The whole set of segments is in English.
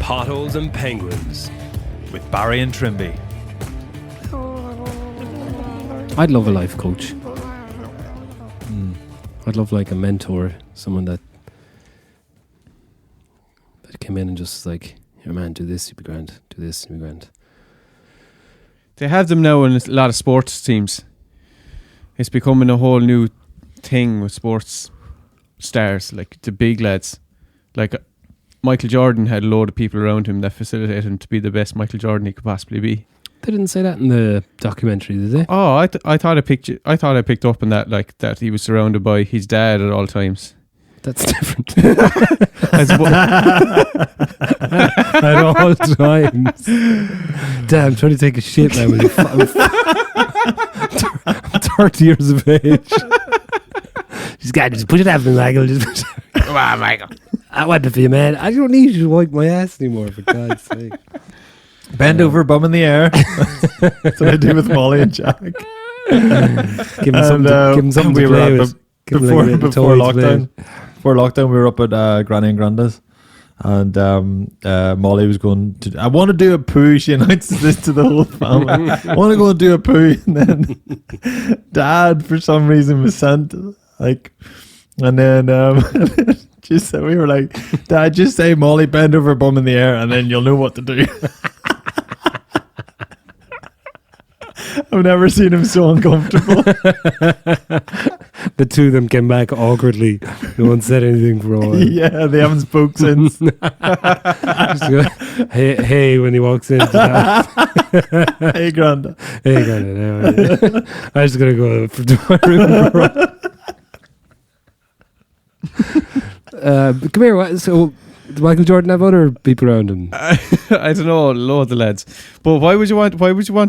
Potholes and Penguins with Barry and Trimby. I'd love a life coach. I'd love like a mentor, someone that came in and just like, here man, do this, you'll be grand. Do this, you'll be grand. They have them now in a lot of sports teams. It's becoming a whole new thing with sports stars, like the big lads. Like Michael Jordan had a load of people around him that facilitated him to be the best Michael Jordan he could possibly be. They didn't say that in the documentary, did they? Oh, I thought I picked up on that, like that he was surrounded by his dad at all times. That's different. At all times. Damn, I'm trying to take a shit now. I'm 30 years of age. Just got to put it out, Michael. Come on, Michael. I want it for you, man. I don't need you to wipe my ass anymore, for God's sake. Bend over, bum in the air. That's what I do with Molly and Jack. Give him something we to were play up with. before lockdown. Before lockdown, we were up at Granny and Granda's, and Molly was going to. I want to do a poo. She announced this to the whole family. I want to go and do a poo, and then Dad, for some reason, was sent like, and then just we were like, Dad, just say Molly, bend over, bum in the air, and then you'll know what to do. I've never seen him so uncomfortable. The two of them came back awkwardly. No one said anything for a while. Yeah, they haven't spoke since. hey, when he walks in. Hey, Granda. Hey, Granda. I'm just going to go to my room. Come here. So, did Michael Jordan have other people around him? I don't know, loads of lads. But why would you want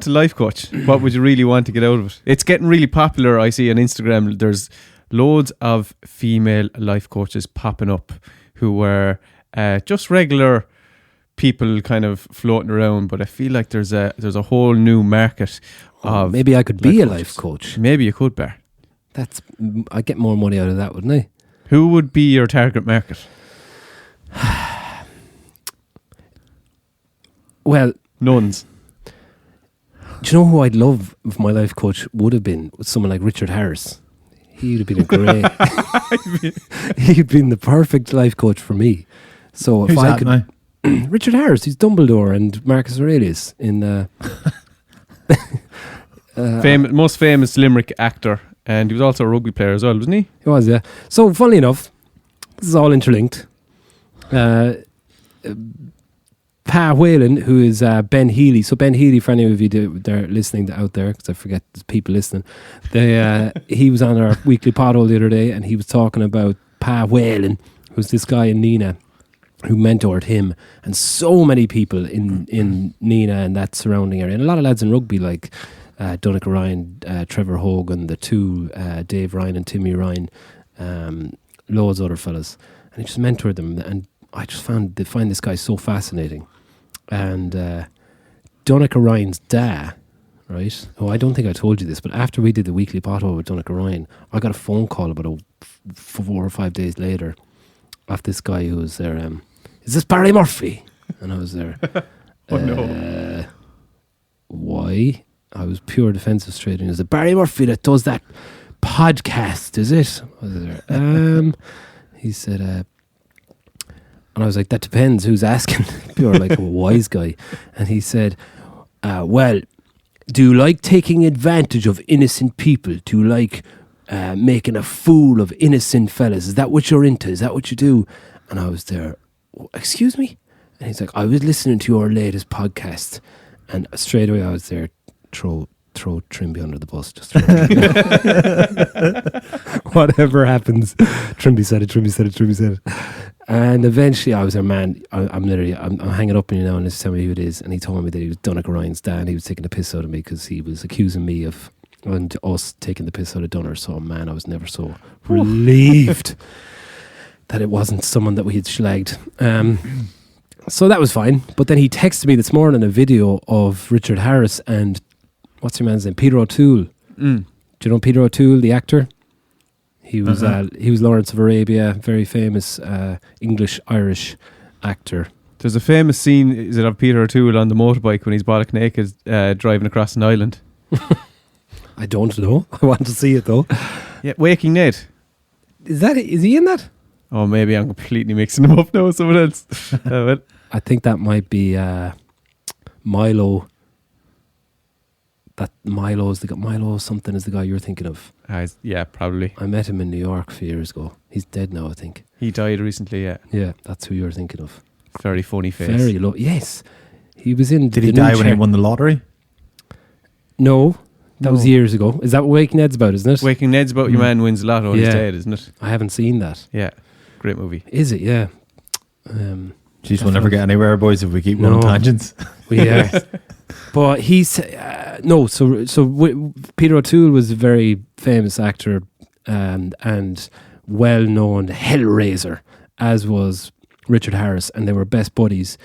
a life coach? What would you really want to get out of it? It's getting really popular. I see on Instagram there's loads of female life coaches popping up who were just regular people kind of floating around, but I feel like there's a whole new market of maybe I could be a life coach. Maybe you could, Bear. I'd get more money out of that, wouldn't I? Who would be your target market? Well, nuns. Do you know who I'd love if my life coach would have been? Someone like Richard Harris. He would have been a great. He'd been the perfect life coach for me. So if Who's I that could, now? Richard Harris, he's Dumbledore and Marcus Aurelius in. Most famous Limerick actor, and he was also a rugby player as well, wasn't he? He was, yeah. So funnily enough, this is all interlinked. Pa Whalen, who is Ben Healy. So Ben Healy, for any of you they're listening out there, because I forget there's people listening. He was on our weekly pothole the other day, and he was talking about Pa Whalen, who's this guy in Nina, who mentored him and so many people in Nina and that surrounding area, and a lot of lads in rugby like Donnacha Ryan, Trevor Hogan, the two Dave Ryan and Timmy Ryan, loads of other fellas, and he just mentored them. And I just find this guy so fascinating. And Donnacha Ryan's dad, right? Oh, I don't think I told you this, but after we did the weekly pothole with Donnacha Ryan, I got a phone call about 4 or 5 days later off this guy who was there. Is this Barry Murphy? And I was there. Oh no! Why? I was pure defensive straight, and he was Barry Murphy that does that podcast, is it? I was there. He said, and I was like, that depends who's asking. Pure like a wise guy. And he said, well, do you like taking advantage of innocent people? Do you like making a fool of innocent fellas? Is that what you're into? Is that what you do? And I was there, excuse me? And he's like, I was listening to your latest podcast. And straight away I was there, throw Trimby under the bus. Just whatever happens. Trimby said it. And eventually I was there, man, I'm hanging up on you now and just tell me who it is. And he told me that he was Donnacha Ryan's dad. He was taking the piss out of me because he was accusing me of and us taking the piss out of Donner. So man, I was never so relieved that it wasn't someone that we had slagged. So that was fine. But then he texted me this morning a video of Richard Harris and what's your man's name? Peter O'Toole. Do you know Peter O'Toole, the actor? He was Lawrence of Arabia, very famous English-Irish actor. There's a famous scene, is it of Peter O'Toole on the motorbike when he's bollock naked driving across an island? I don't know. I want to see it though. Yeah, Waking Ned. Is he in that? Oh, maybe I'm completely mixing them up now with someone else. Well, I think that might be Milo. That Milo something is the guy you're thinking of. yeah, probably. I met him in New York a few years ago. He's dead now, I think. He died recently, yeah. Yeah, that's who you're thinking of. Very funny face. Very low. Yes. He was in... Did he die when he won the lottery? No. That was years ago. Is that what Waking Ned's about, isn't it? Waking Ned's about your man wins the lotto and he's dead, isn't it? I haven't seen that. Yeah. Great movie. Is it? Yeah. Jeez, we'll never get anywhere, boys, if we keep going on tangents. Yeah. But he's... Peter O'Toole was a very famous actor and well-known hellraiser, as was Richard Harris, and they were best buddies.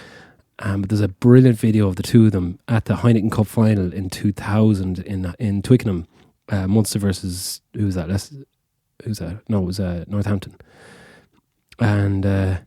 But there's a brilliant video of the two of them at the Heineken Cup final in 2000 in Twickenham, Munster versus who's that? No, it was Northampton. And the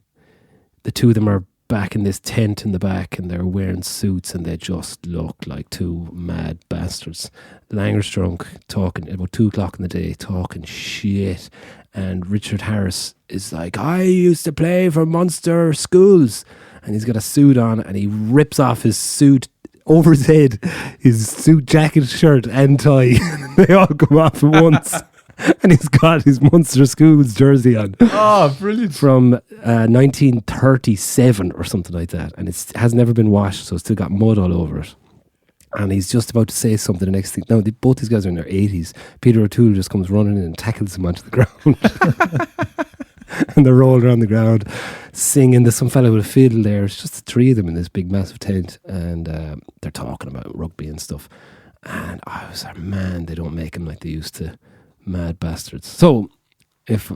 two of them are back in this tent in the back, and they're wearing suits, and they just look like two mad bastards. Langer's drunk, talking about 2:00 in the day, talking shit. And Richard Harris is like, I used to play for Munster schools. And he's got a suit on, and he rips off his suit over his head, his suit jacket, shirt and tie. They all come off at once. And he's got his Munster Schools jersey on. Oh, brilliant. From 1937 or something like that. And it has never been washed, so it's still got mud all over it. And he's just about to say something. The next thing, now both these guys are in their 80s. Peter O'Toole just comes running in and tackles him onto the ground. And they're rolling around the ground singing. There's some fella with a fiddle there. It's just the three of them in this big massive tent, and they're talking about rugby and stuff. And I was like, man, they don't make him like they used to. Mad bastards. So if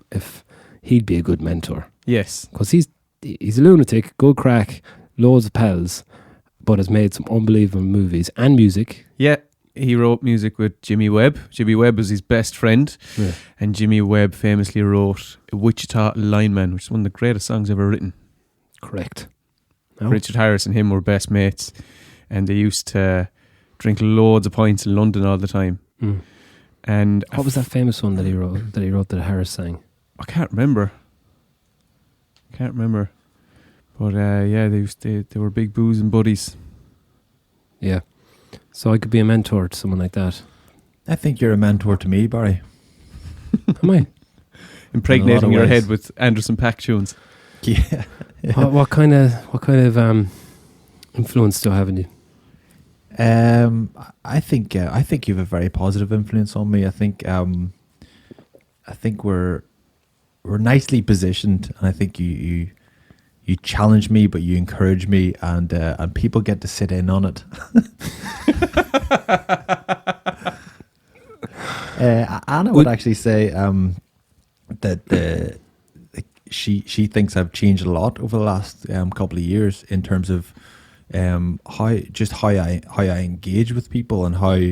he'd be a good mentor. Yes. Because he's a lunatic, good crack, loads of pals, but has made some unbelievable movies and music. Yeah. He wrote music with Jimmy Webb. Jimmy Webb was his best friend. Yeah. And Jimmy Webb famously wrote Wichita Lineman, which is one of the greatest songs ever written. Correct. Oh. Richard Harris and him were best mates. And they used to drink loads of pints in London all the time. Mm. And what was that famous one that he wrote that Harris sang? I can't remember. But yeah, they were big booze and buddies. Yeah. So I could be a mentor to someone like that. I think you're a mentor to me, Barry. Am I? Impregnating your head with Anderson .Paak tunes. Yeah. What kind of influence do I have in you? I think you have a very positive influence on me. I think we're nicely positioned, and I think you challenge me, but you encourage me, and people get to sit in on it. Anna would actually say that she thinks I've changed a lot over the last couple of years in terms of how I engage with people and how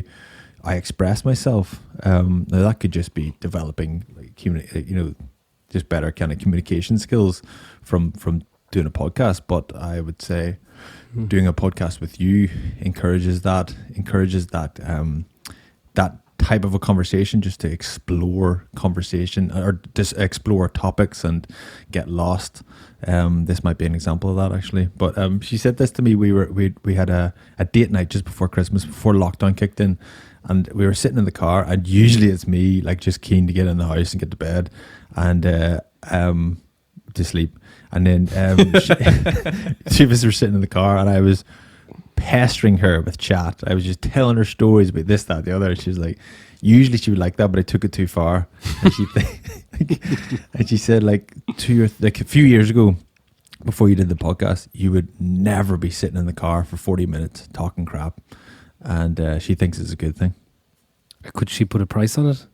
I express myself. Now that could just be developing, just better kind of communication skills from doing a podcast. But I would say doing a podcast with you encourages that type of a conversation, just to explore conversation or just explore topics and get lost. This might be an example of that, actually. But she said this to me. We had a date night just before Christmas, before lockdown kicked in, and we were sitting in the car. And usually it's me, like, just keen to get in the house and get to bed and to sleep. And then she was sitting in the car, and I was pestering her with chat. I was just telling her stories about this, that, the other. She was like, usually she would like that, but I took it too far. And she said, like, a few years ago, before you did the podcast, you would never be sitting in the car for 40 minutes talking crap. And she thinks it's a good thing. Could she put a price on it?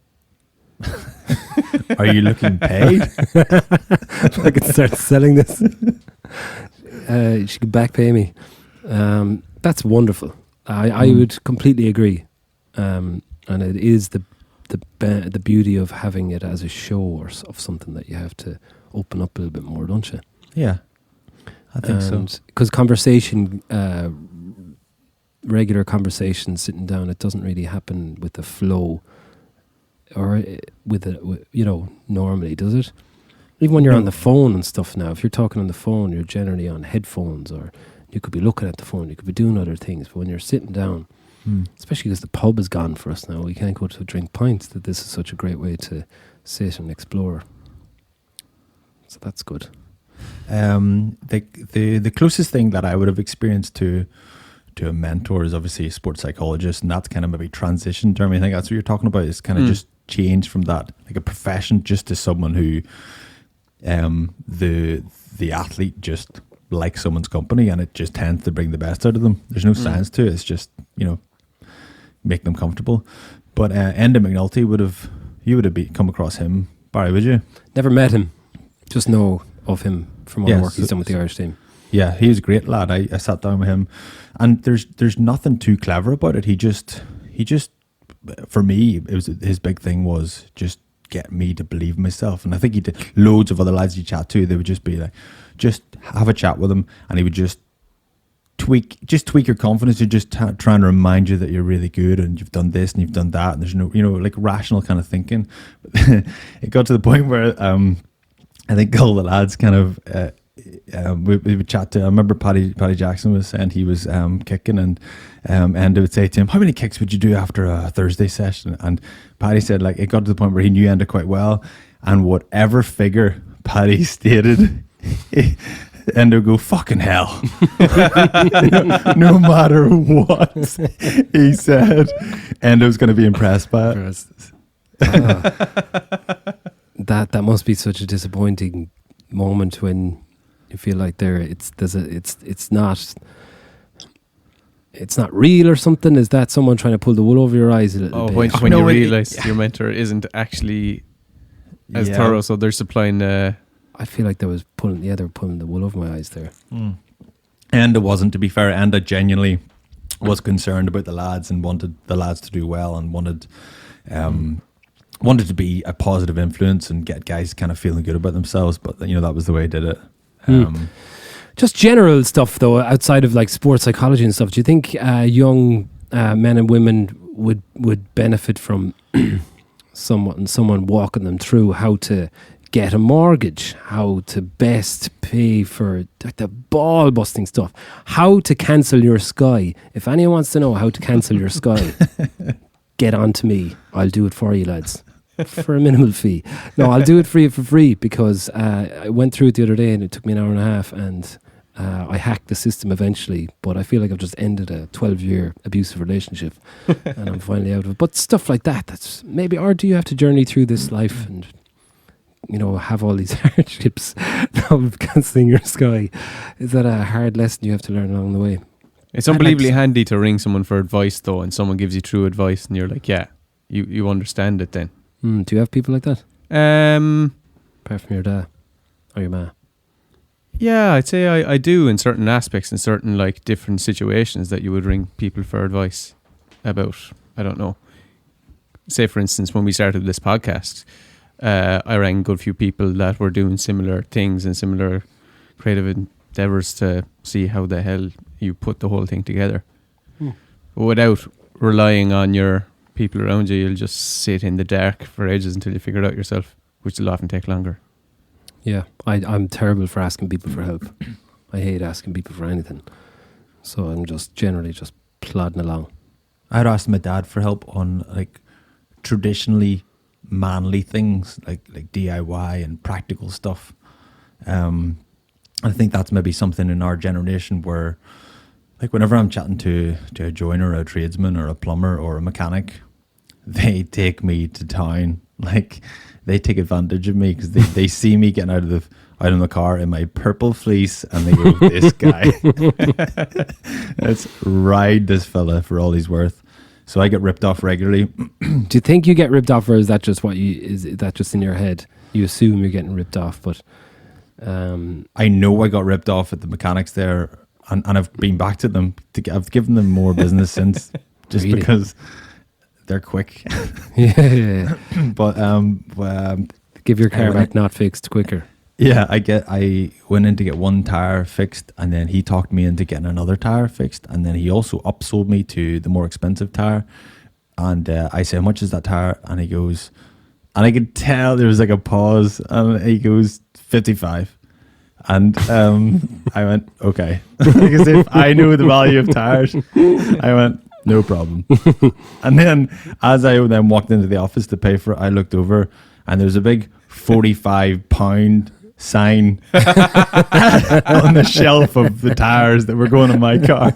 Are you looking paid? I could start selling this. She could back pay me. That's wonderful. I would completely agree. And it is the beauty of having it as a show or of something that you have to open up a little bit more, don't you? Yeah. I think so. Because conversation, regular conversation, sitting down, it doesn't really happen with the flow, or normally, does it? Even when you're on the phone and stuff now, if you're talking on the phone, you're generally on headphones, or you could be looking at the phone, you could be doing other things. But when you're sitting down, especially because the pub is gone for us now, we can't go to drink pints, that this is such a great way to sit and explore. So that's good. The closest thing that I would have experienced to a mentor is obviously a sports psychologist, and that's kind of maybe transition term. I think that's what you're talking about, is kind of just change from that, like a profession, just to someone who the athlete just likes someone's company, and it just tends to bring the best out of them. There's no science to it. It's just, make them comfortable. But Enda McNulty you would have come across him, Barry, would you? Never met him, just know of him from our work he's done with the Irish team. Yeah, he was a great lad. I sat down with him, and there's nothing too clever about it. He just for me, it was his big thing was just get me to believe in myself. And I think he did. Loads of other lads you chat to, they would just be like, just have a chat with him, and he would just tweak your confidence. You're just trying to remind you that you're really good and you've done this and you've done that, and there's no, like rational kind of thinking. It got to the point where I think all the lads kind of we would chat to. I remember Paddy Jackson was saying he was kicking, and Enda would say to him, "How many kicks would you do after a Thursday session?" And Paddy said, like, it got to the point where he knew Enda quite well, and whatever figure Paddy stated, Enda would go, "Fucking hell." No matter what he said, Enda was going to be impressed by it. That must be such a disappointing moment when you feel like it's not real or something. Is that someone trying to pull the wool over your eyes a little bit? When you realise your mentor isn't actually as thorough, so they're supplying. I feel like they were pulling the wool over my eyes there. Enda wasn't, to be fair. Enda genuinely was concerned about the lads and wanted the lads to do well, and wanted to be a positive influence and get guys kind of feeling good about themselves. But that was the way he did it. Just general stuff though, outside of like sports psychology and stuff. Do you think young men and women would benefit from someone walking them through how to get a mortgage, how to best pay for like the ball busting stuff, how to cancel your Sky? If anyone wants to know how to cancel your Sky, get on to me. I'll do it for you, lads, for a minimal fee. No, I'll do it for you for free, because I went through it the other day and it took me an hour and a half, and I hacked the system eventually, but I feel like I've just ended a 12-year abusive relationship and I'm finally out of it. But stuff like that's maybe, or do you have to journey through this life and have all these hardships of cancelling your Sky? Is that a hard lesson you have to learn along the way? It's unbelievably handy to ring someone for advice though, and someone gives you true advice and you're like, yeah, you understand it then. Do you have people like that? Apart from your dad or your ma? Yeah, I'd say I do in certain aspects, in certain like different situations that you would ring people for advice about. I don't know. Say for instance, when we started this podcast, I rang a good few people that were doing similar things and similar creative endeavours to see how the hell you put the whole thing together. Without relying on your people around you, you'll just sit in the dark for ages until you figure it out yourself, which will often take longer. Yeah, I'm terrible for asking people for help. I hate asking people for anything. So I'm just generally just plodding along. I'd asked my dad for help on like traditionally manly things like DIY and practical stuff. I think that's maybe something in our generation where, like, whenever I'm chatting to a joiner or a tradesman or a plumber or a mechanic, they take me to town. Like, they take advantage of me because they see me getting out of the car in my purple fleece, and they go, "This guy, let's ride this fella for all he's worth." So I get ripped off regularly. Do you think you get ripped off, or is that just is that just in your head? You assume you're getting ripped off, but I know I got ripped off at the mechanics there, and I've been back to them. I've given them more business since, just really? Because they're quick. Yeah. But give your car back not fixed quicker. Yeah, I went in to get one tire fixed, and then he talked me into getting another tire fixed, and then he also upsold me to the more expensive tire. And I say, how much is that tire? And he goes, and I could tell there was like a pause, and he goes, 55. And I went, okay, because if I knew the value of tires, I went, no problem. And then as I then walked into the office to pay for it, I looked over, and there was a big £45 sign on the shelf of the tires that were going in my car.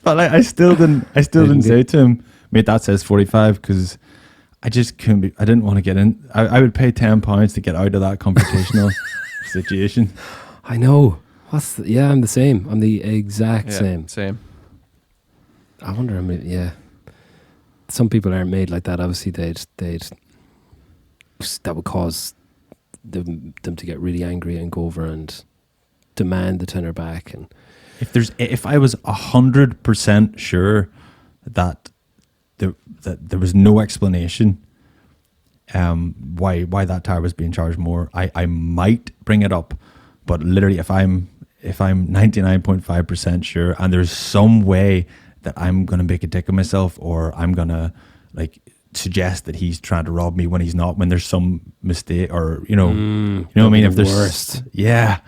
But I still didn't say to him, mate, that says 45, because I just couldn't be. I didn't want to get in. I would pay £10 to get out of that confrontational situation. I know. I'm the same. I'm the exact same. Same. I wonder. Some people aren't made like that. Obviously, that would cause them to get really angry and go over and demand the tenner back. And if I was 100% sure that there was no explanation why that tire was being charged more, I might bring it up. But literally, if I'm 99.5% sure, and there's some way that I'm gonna make a dick of myself, or I'm gonna like suggest that he's trying to rob me when he's not, when there's some mistake, or you know what I mean, if there's worst. Yeah.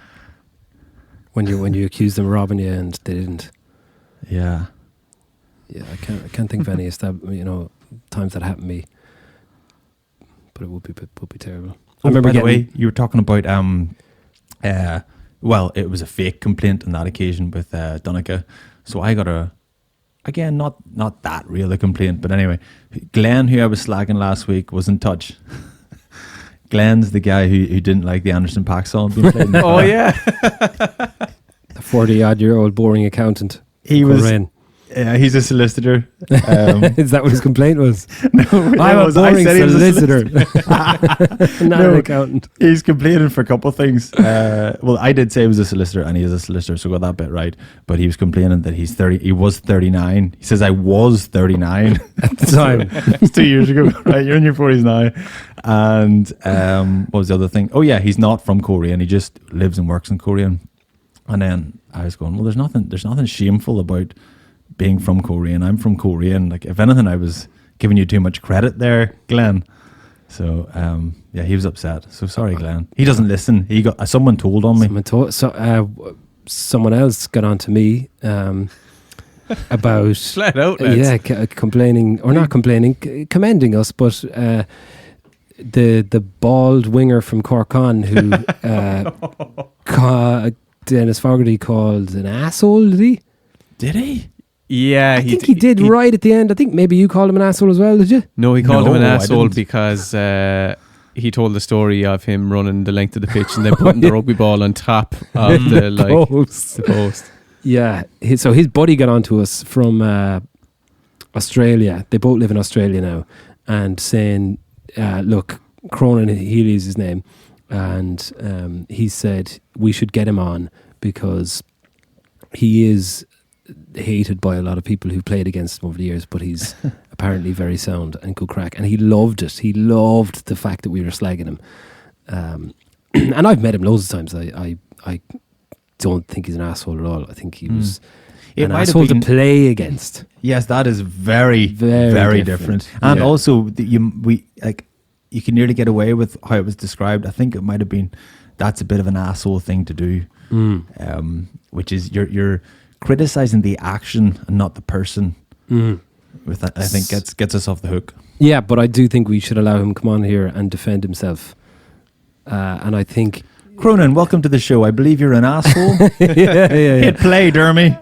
When you accuse them of robbing you and they didn't. Yeah. Yeah, I can't think of any times that happened to me. But it would be terrible. I remember. By the way, you were talking about well, it was a fake complaint on that occasion with Donica. So I got again, not that real a complaint, but anyway, Glenn, who I was slagging last week, was in touch. Glenn's the guy who didn't like the Anderson .Paak song being played in the Oh yeah. A 40-odd-year-old boring accountant. He was. He's a solicitor. Is that what his complaint was? No, I'm a boring solicitor. Not an accountant. He's complaining for a couple of things. Well, I did say he was a solicitor, and he is a solicitor, so got that bit right. But he was complaining that he's 30. He was 39. He says, I was 39 at the time. It's 2 years ago, right? You're in your 40s now. And what was the other thing? Oh yeah, he's not from Korea, and he just lives and works in Korea. And then I was going, well, there's nothing shameful about being from Korea, and I'm from Korea, and like if anything, I was giving you too much credit there, Glenn. So he was upset. So sorry, Glenn. He doesn't listen. He got someone told on me. Someone else got on to me about flat out. Complaining or not complaining, commending us, but the bald winger from Corkon who Dennis Fogarty called an asshole. Did he? Yeah, I think he did right at the end. I think maybe you called him an asshole as well, did you? No, he called him an asshole because he told the story of him running the length of the pitch and then putting the rugby ball on top of the post. Yeah, so his buddy got on to us from Australia. They both live in Australia now, and saying, look, Cronin Healy is his name, and he said we should get him on because he is hated by a lot of people who played against him over the years, but he's apparently very sound and good crack, and he loved it. He loved the fact that we were slagging him, and I've met him loads of times. I don't think he's an asshole at all. I think he was an asshole to play against. Yes, that is very, very different. And also, you can nearly get away with how it was described. I think it might have been that's a bit of an asshole thing to do, which is you're criticizing the action and not the person. With that, I think gets us off the hook. Yeah, but I do think we should allow him come on here and defend himself. And I think Cronin, welcome to the show. I believe you're an asshole. yeah. Hit play, Dermy,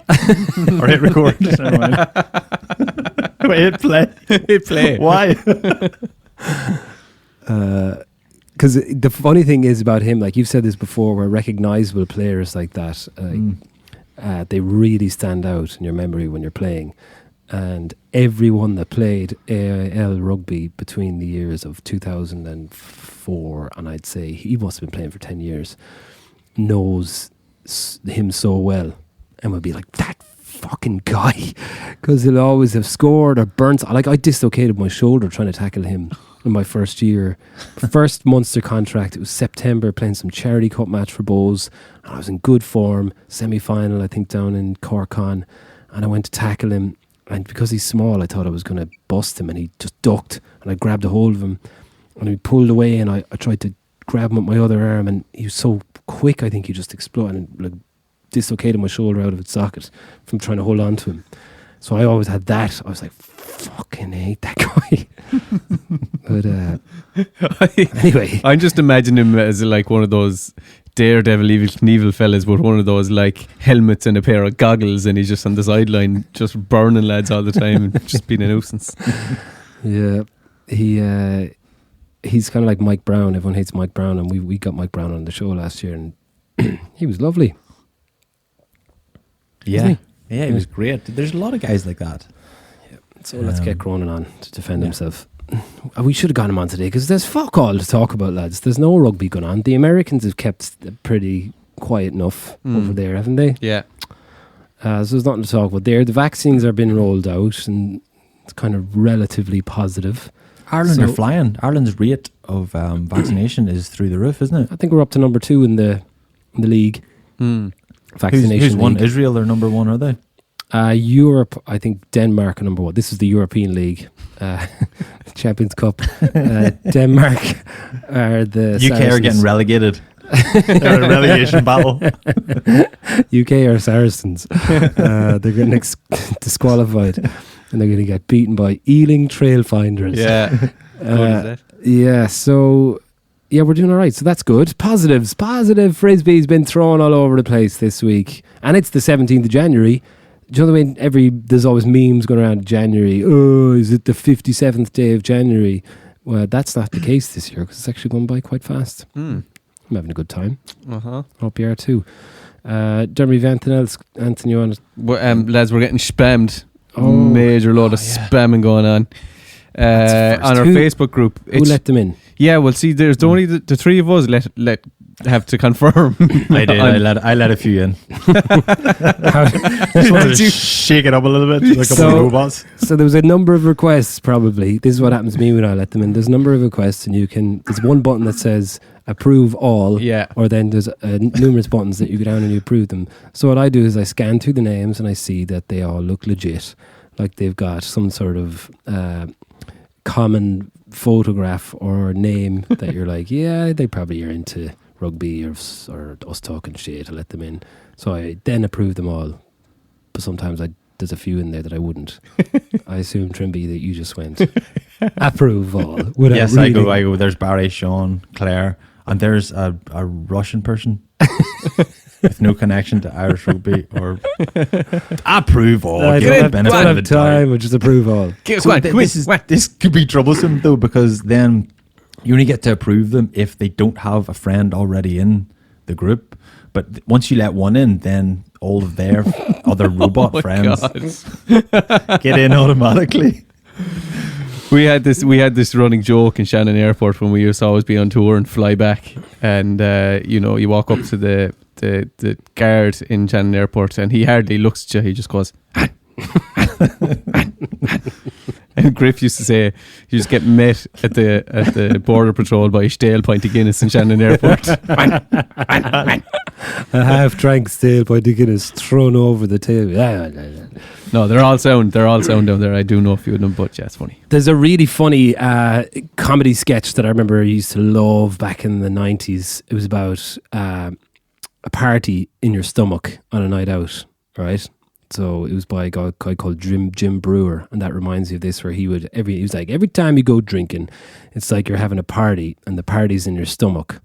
or hit record. Never mind. Wait, hit play. Hit play. Why? Because the funny thing is about him, like you've said this before, where recognizable players like that, they really stand out in your memory when you're playing. And everyone that played AIL Rugby between the years of 2004 and I'd say he must have been playing for 10 years, knows him so well, and would be like, that fucking guy, because he'll always have scored or burnt. Like, I dislocated my shoulder trying to tackle him in my first year. First Munster contract, it was September, playing some charity cup match for Bows. And I was in good form, semi-final, I think, down in Corkon. And I went to tackle him. And because he's small, I thought I was going to bust him. And he just ducked. And I grabbed a hold of him. And he pulled away. And I tried to grab him with my other arm. And he was so quick, I think he just exploded and like dislocated my shoulder out of its socket from trying to hold on to him. So I always had that. I was like, fucking hate that guy. But anyway. I'm just imagining him as like one of those Daredevil Evil Knievel fellas with one of those like helmets and a pair of goggles, and he's just on the sideline just burning lads all the time and just being a nuisance. Yeah. He's kind of like Mike Brown. Everyone hates Mike Brown, and we got Mike Brown on the show last year, and he was lovely. Yeah. Yeah, he was great. There's a lot of guys like that. Yeah. So let's get Cronin on to defend himself. We should have got him on today because there's fuck all to talk about, lads. There's no rugby going on. The Americans have kept pretty quiet enough over there, haven't they? Yeah. So there's nothing to talk about there. The vaccines are being rolled out and it's kind of relatively positive. Ireland are flying. Ireland's rate of vaccination is through the roof, isn't it? I think we're up to number 2 in the league. Vaccination Who's won? league. Israel are number 1, are they? Europe, I think Denmark are number 1. This is the European League, Champions Cup. Denmark are the UK Saracens. are getting relegated. They're in a relegation battle. UK are Saracens. They're getting disqualified, and they're going to get beaten by Ealing Trailfinders. Yeah. Yeah. So. Yeah, we're doing all right. So that's good. Positives. Positive Frisbee's been thrown all over the place this week. And it's the 17th of January. Do you know what I mean? There's always memes going around January. Oh, is it the 57th day of January? Well, that's not the case this year because it's actually gone by quite fast. I'm having a good time. Hope you are too. Dermy, anything else? Anthony, you want to... lads, we're getting spammed. Major load of spamming going on. On our Facebook group. Who let them in? Yeah, well, see, there's only the three of us let have to confirm. I did. I let a few in. Just wanted to shake it up a little bit, like a couple of robots. So there was a number of requests. Probably this is what happens to me when I let them in. There's a number of requests, and there's one button that says approve all. Yeah. Or then there's numerous buttons that you go down and you approve them. So what I do is I scan through the names and I see that they all look legit, like they've got some sort of common photograph or name that you're like, yeah, they probably are into rugby or us talking shit. I let them in. So I then approve them all. But sometimes there's a few in there that I wouldn't. I assume, Trimby, that you just went approve all. Yes, I go. There's Barry, Sean, Claire, and there's a Russian person with no connection to Irish rugby or approve all. I don't have time. Or just approve all. This could be troublesome though, because then you only get to approve them if they don't have a friend already in the group. But once you let one in, then all of their other robot friends get in automatically. We had this running joke in Shannon Airport when we used to always be on tour and fly back, and you walk up to the guard in Shannon Airport and he hardly looks at you. He just goes, and Griff used to say you just get met at the border patrol by a stale pint of Guinness in Shannon Airport. A half-drank stale pint of Guinness thrown over the table. No, they're all sound down there. I do know a few of them, but yeah, it's funny. There's a really funny comedy sketch that I remember I used to love back in the 90s. It was about a party in your stomach on a night out, right? So it was by a guy called Jim Brewer, and that reminds me of this, where he was like, every time you go drinking, it's like you're having a party, and the party's in your stomach.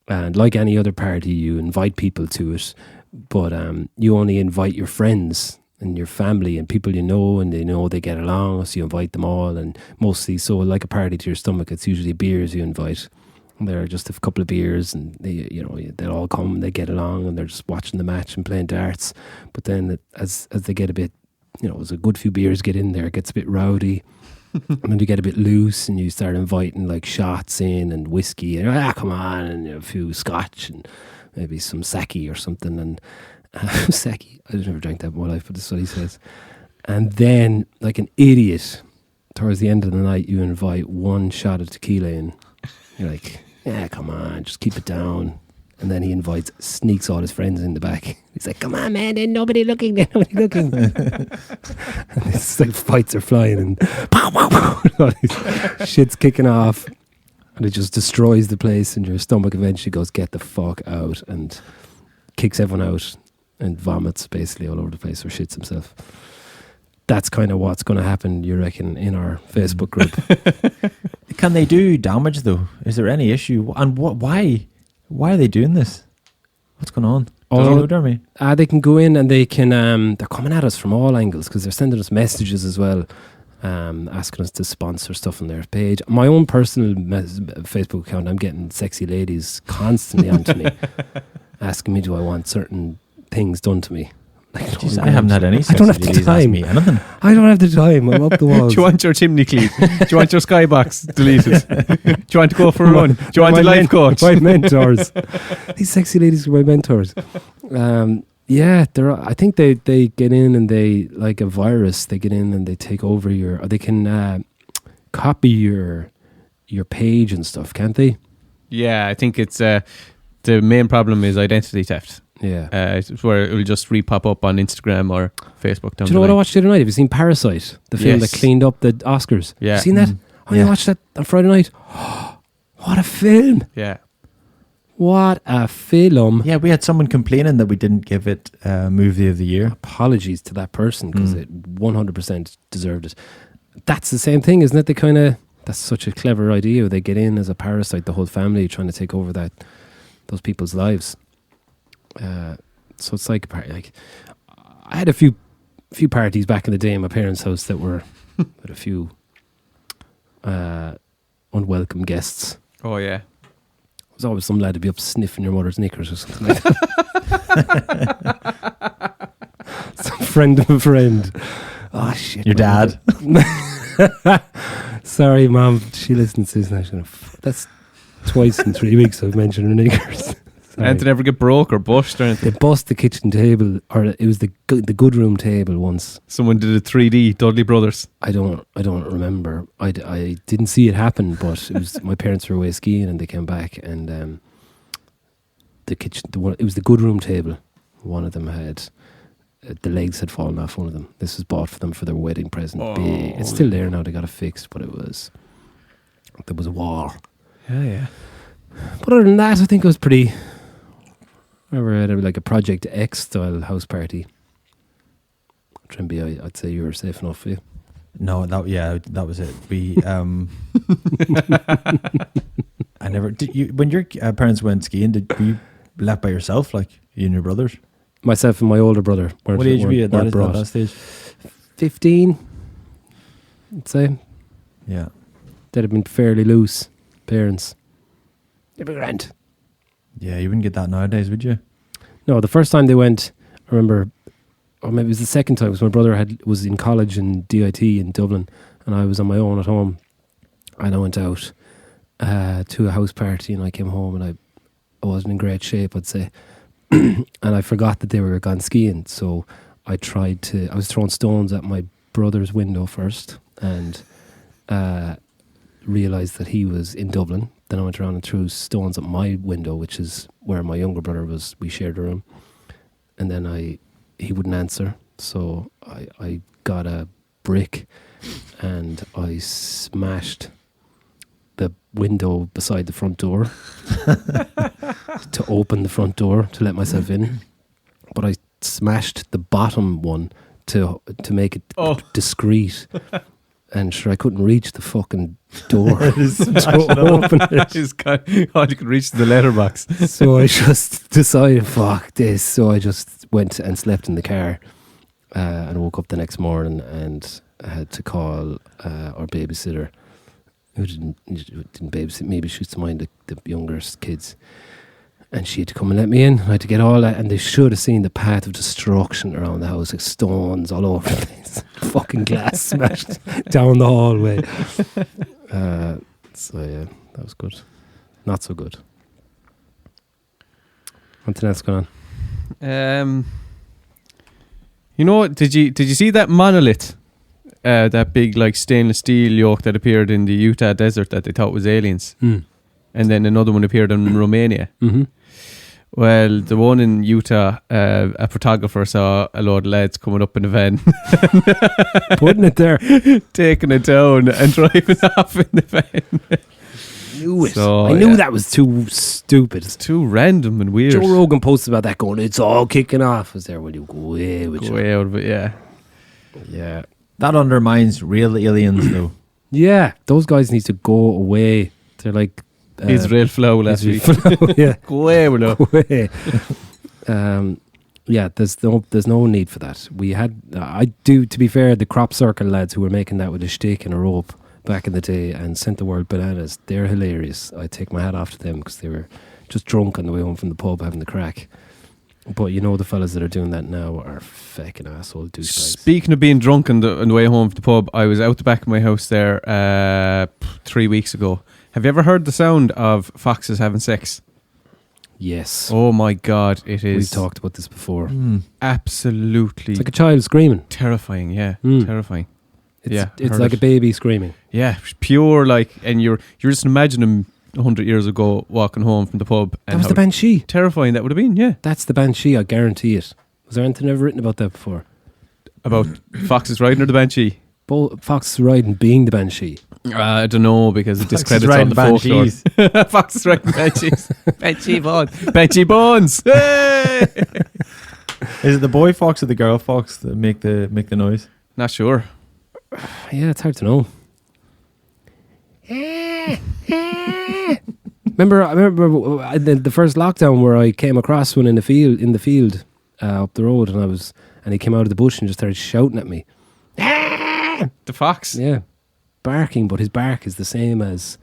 And like any other party, you invite people to it, but you only invite your friends and your family and people you know, and they know they get along, so you invite them all. And mostly, so like a party to your stomach, it's usually beers you invite. And there are just a couple of beers, and they'll all come and they get along, and they're just watching the match and playing darts. But then as they get a bit, as a good few beers get in there, it gets a bit rowdy. And then you get a bit loose and you start inviting like shots in and whiskey and come on, and a few scotch and maybe some sake or something. And sake, I've never drank that in my life, but that's what he says. And then, like an idiot, towards the end of the night, you invite one shot of tequila in. You're like, yeah, come on, just keep it down. And then he sneaks all his friends in the back. He's like, come on, man, there's nobody looking. And it's like fights are flying and pow, pow, pow. All these shit's kicking off. And it just destroys the place, and your stomach eventually goes, get the fuck out, and kicks everyone out and vomits basically all over the place or shits himself. That's kind of what's going to happen, you reckon, in our Facebook group. Can they do damage though? Is there any issue? And why? Why are they doing this? What's going on? Do you know, Dermy? They can go in and they can. They're coming at us from all angles because they're sending us messages as well, asking us to sponsor stuff on their page. My own personal Facebook account, I'm getting sexy ladies constantly onto me, asking me, do I want certain things done to me? Like, Jeez, I haven't had any. I don't have the time. Me anything. I don't have the time. I'm up the walls. Do you want your chimney clean? Do you want your skybox deleted? Do you want to go for a run? Do you want a life coach? My mentors. These sexy ladies are my mentors. Yeah, I think they get in and they, like a virus, they get in and they take over or they can copy your page and stuff, can't they? Yeah, I think it's the main problem is identity theft. Yeah. It's where it will just re-pop up on Instagram or Facebook. Do you know what I watched the other night? Have you seen Parasite? The film that cleaned up the Oscars. Yeah. You seen that? Oh, you watched that on Friday night? What a film. Yeah. What a film. Yeah, we had someone complaining that we didn't give it movie of the year. Apologies to that person because it 100% deserved it. That's the same thing, isn't it? That's such a clever idea. They get in as a parasite, the whole family trying to take over those people's lives. So it's like I had a few parties back in the day in my parents' house that were with a few unwelcome guests. Oh yeah. There's always some lad to be up sniffing your mother's knickers or something like that. Some friend of a friend. Oh shit. Your dad. Sorry, Mom. She listens to this now. That's twice in 3 weeks I've mentioned her knickers. And to never get broke or bushed or anything. They bust the kitchen table, or it was the good room table once. Someone did a 3D Dudley Brothers. I don't remember. I didn't see it happen, but it was my parents were away skiing and they came back and the kitchen. It was the good room table. One of them had the legs had fallen off one of them. This was bought for them for their wedding present. Oh. Big. It's still there now. They got it fixed, but there was a war. Yeah. But other than that, I think it was pretty. I had like a Project X style house party. Trimby, I'd say you were safe enough for you. No, that was it. We I never did. You when your parents went skiing, were you left by yourself, like you and your brothers? Myself and my older brother. What age were you at that stage? 15, I'd say. Yeah, They'd have been fairly loose parents. They'd be grand. Yeah, you wouldn't get that nowadays, would you? No, the first time they went, I remember, or maybe it was the second time, because my brother was in college in DIT in Dublin, and I was on my own at home, and I went out to a house party, and I came home, and I wasn't in great shape, I'd say, and I forgot that they were gone skiing, so I was throwing stones at my brother's window first, and realised that he was in Dublin. Then I went around and threw stones at my window, which is where my younger brother was. We shared a room. And then he wouldn't answer. So I got a brick and I smashed the window beside the front door to open the front door to let myself in. But I smashed the bottom one to make it discreet. And sure, I couldn't reach the fucking door to open it. All you could reach the letterbox. So I just decided, fuck this. So I just went and slept in the car and woke up the next morning and I had to call our babysitter, who didn't babysit me, but she used to mind the younger kids. And she had to come and let me in. I had to get all that, and they should have seen the path of destruction around the house, like stones all over the place, fucking glass smashed down the hallway. So yeah, that was good. Not so good. Anything else going on? You know, did you see that monolith that big like stainless steel yoke that appeared in the Utah desert that they thought was aliens, and then another one appeared in Romania. Mm-hmm. Well, the one in Utah, a photographer saw a load of lads coming up in a van, Putting it there. taking it down and driving off in the van. Knew it. So, I knew yeah. that was too stupid. It's too random and weird. Joe Rogan posted about that going, it's all kicking off. I was there when you go away with Go you. way out of it, yeah. Yeah. That undermines real aliens, though. Yeah, those guys need to go away. They're like Israel Flow last week. Yeah. Go away with it. Go away. Yeah, there's no need for that. We had to be fair, the crop circle lads who were making that with a stick and a rope back in the day and sent the world bananas, they're hilarious. I take my hat off to them because they were just drunk on the way home from the pub having the crack. But you know, the fellas that are doing that now are fucking asshole douchebags. Speaking of being drunk on the way home from the pub, I was out the back of my house there 3 weeks ago. Have you ever heard the sound of foxes having sex? Yes. Oh my God, it is. We've talked about this before. Absolutely It's like a child screaming. terrifying, yeah. Mm. Terrifying. It's, Yeah, it's heard like it. a baby screaming. Yeah, pure like, and you're just imagining 100 years ago walking home from the pub. That And was how the banshee. terrifying that would have been, yeah. That's the banshee, I guarantee it. Was there anything ever written about that before? About foxes riding or the banshee. Fox riding being the banshee. I don't know, because it Foxes discredits all riding the folklore. banshees. Foxes riding banshees. Banshee bones. Banshee bones. Hey! Is it the boy fox or the girl fox that make the noise? Not sure. Yeah, it's hard to know. I remember the first lockdown where I came across one in the field up the road, and he came out of the bush and just started shouting at me. The fox. Yeah, barking, but his bark is the same as.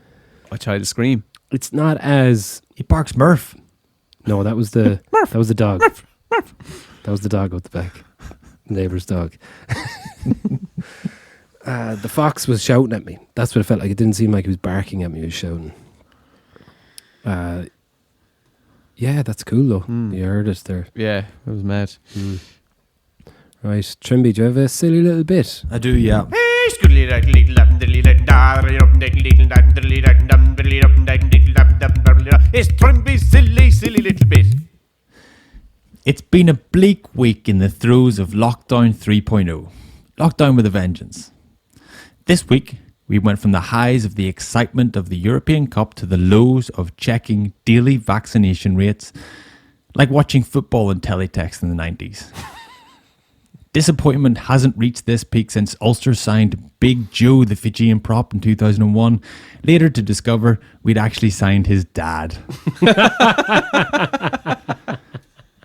I tried to scream. It's not as. He barks Murph. No, that was the Murph. that was the dog. Murph. That was the dog out the back. Neighbour's dog. The fox was shouting at me. That's what it felt like. It didn't seem like he was barking at me. He was shouting. Yeah, that's cool though. You heard it there. Yeah, it was mad. Right, Trimby, do you have a silly little bit? I do, yeah. It's Trimby's silly little bit. It's been a bleak week in the throes of Lockdown 3.0. Lockdown with a vengeance. This week, we went from the highs of the excitement of the European Cup to the lows of checking daily vaccination rates, like watching football and teletext in the 90s. Disappointment hasn't reached this peak since Ulster signed Big Joe, the Fijian prop, in 2001, later to discover we'd actually signed his dad.